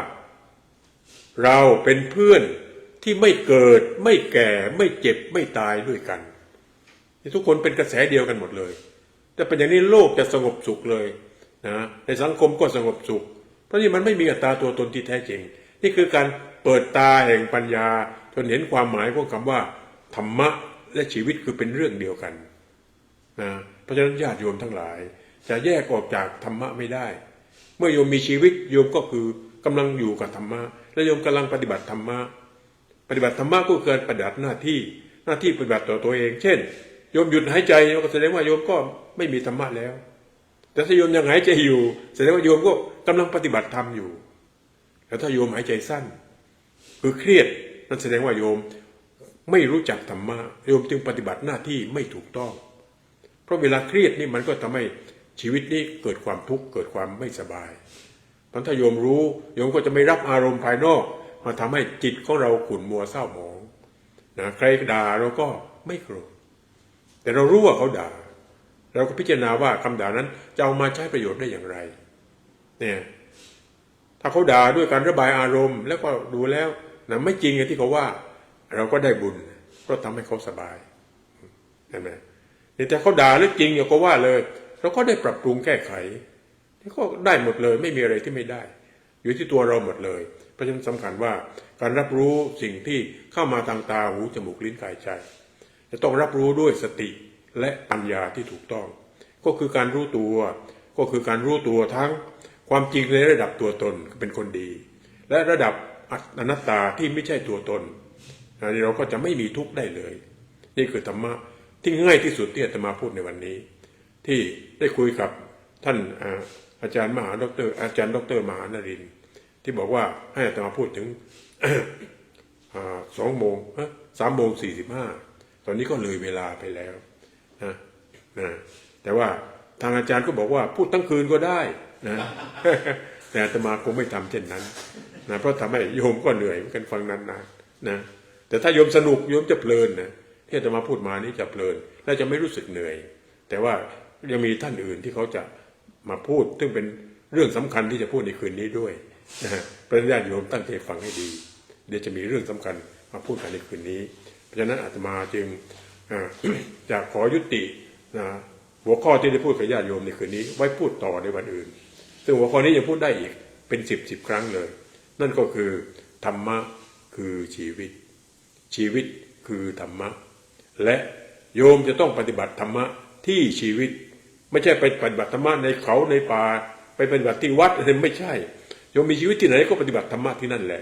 เราเป็นเพื่อนที่ไม่เกิดไม่แก่ไม่เจ็บไม่ตายด้วยกันทุกคนเป็นกระแสเดียวกันหมดเลยแต่เป็นอย่างนี้โลกจะสงบสุขเลยนะในสังคมก็สงบสุขเพราะนี่มันไม่มีอัตตาตัวตนที่แท้จริงนี่คือการเปิดตาแห่งปัญญาจนเห็นความหมายของคำว่าธรรมะและชีวิตคือเป็นเรื่องเดียวกันนะเพราะฉะนั้นญาติโยมทั้งหลายจะแยกออกจากธรรมะไม่ได้ เมื่อโยมมีชีวิตโยมก็คือกำลังอยู่กับธรรมะและโยมกำลังปฏิบัติธรรมะปฏิบัติธรรมะก็คือการปฏิบัติหน้าที่ปฏิบัติต่อตัวเองเช่นโยมหยุดหายใจก็แสดงว่าโยมก็ไม่มีธรรมะแล้วแต่ถ้าโยมยังหายใจอยู่แสดงว่าโยมก็กำลังปฏิบัติธรรมอยู่แล้วถ้าโยมหายใจสั้นคือเครียดนั่นแสดงว่าโยมไม่รู้จักธรรมะโยมจึงปฏิบัติหน้าที่ไม่ถูกต้องเพราะเวลาเครียดนี่มันก็ทำให้ชีวิตนี้เกิดความทุกข์เกิดความไม่สบายเพราะถ้าโยมรู้โยมก็จะไม่รับอารมณ์ภายนอกมาทำให้จิตของเราขุ่นมัวเศร้าหมองนะใครด่าเราก็ไม่โกรธแต่เรารู้ว่าเขาด่าเราก็พิจารณาว่าคำด่านั้นจะเอามาใช้ประโยชน์ได้อย่างไรเนี่ยถ้าเขาด่าด้วยการระบายอารมณ์แล้วก็ดูแล้วนะไม่จริงอย่างที่เขาว่าเราก็ได้บุญเพราะทำให้เขาสบายเห็นไหมแต่เขาด่าแล้วจริงอย่างเขาว่าเลยเราก็ได้ปรับปรุงแก้ไขก็ได้หมดเลยไม่มีอะไรที่ไม่ได้อยู่ที่ตัวเราหมดเลยเพราะฉะนั้นสำคัญว่าการรับรู้สิ่งที่เข้ามาทางตาหูจมูกลิ้นกายใจจะต้องรับรู้ด้วยสติและปัญญาที่ถูกต้องก็คือการรู้ตัวก็คือการรู้ตัวทั้งความจริงในระดับตัวตนเป็นคนดีและระดับอนัตตาที่ไม่ใช่ตัวตนอันนี้เราก็จะไม่มีทุกข์ได้เลยนี่คือธรรมะที่ง่ายที่สุดที่อาตมาพูดในวันนี้ที่ได้คุยกับท่านอาจารย์มหาดรอาจารย์ดรมหานรินทร์ที่บอกว่าให้อาตมาพูดถึง 3:45 ตอนนี้ก็เลยเวลาไปแล้วนะแต่ว่าทางอาจารย์ก็บอกว่าพูดทั้งคืนก็ได้นะ แต่อาตมาคงไม่ทำเช่นนั้นนะเพราะทำให้โยมก็เหนื่อยเหมือนกันฟังนานๆนะแต่ถ้าโยมสนุกโยมจะเพลินนะที่อาตมาพูดมานี้จะเพลินและจะไม่รู้สึกเหนื่อยแต่ว่ายังมีท่านอื่นที่เขาจะมาพูดซึ่งเป็นเรื่องสำคัญที่จะพูดในคืนนี้ด้วยนะฮะเพราะฉะนั้นญาติโยมตั้งใจฟังให้ดีเดี๋ยวจะมีเรื่องสำคัญมาพูดกันในคืนนี้เพราะฉะนั้นอาตมาจึงจะขอยุตินะหัวข้อที่ได้พูดกับญาติโยมในคืนนี้ไว้พูดต่อในวันอื่นซึ่งหัวข้อนี้ยังพูดได้อีกเป็น10ครั้งเลยนั่นก็คือธรรมะคือชีวิตชีวิตคือธรรมะและโยมจะต้องปฏิบัติธรรมะที่ชีวิตไม่ใช่ไปปฏิบัติธรรมะในเขาในป่าไปปฏิบัติที่วัดอะไรไม่ใช่โยมมีชีวิตที่ไหนก็ปฏิบัติธรรมะที่นั่นแหละ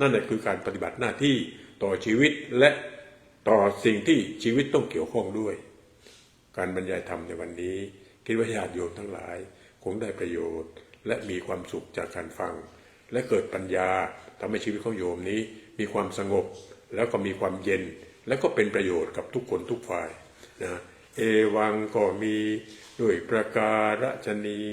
นั่นแหละคือการปฏิบัติหน้าที่ต่อชีวิตและต่อสิ่งที่ชีวิตต้องเกี่ยวข้องด้วยการบรรยายธรรมในวันนี้คิดว่าญาติโยมทั้งหลายคงได้ประโยชน์และมีความสุขจากการฟังและเกิดปัญญาทำให้ชีวิตของโยมนี้มีความสงบแล้วก็มีความเย็นและก็เป็นประโยชน์กับทุกคนทุกฝ่ายนะเอวังก็มีด้วยประการฉนี้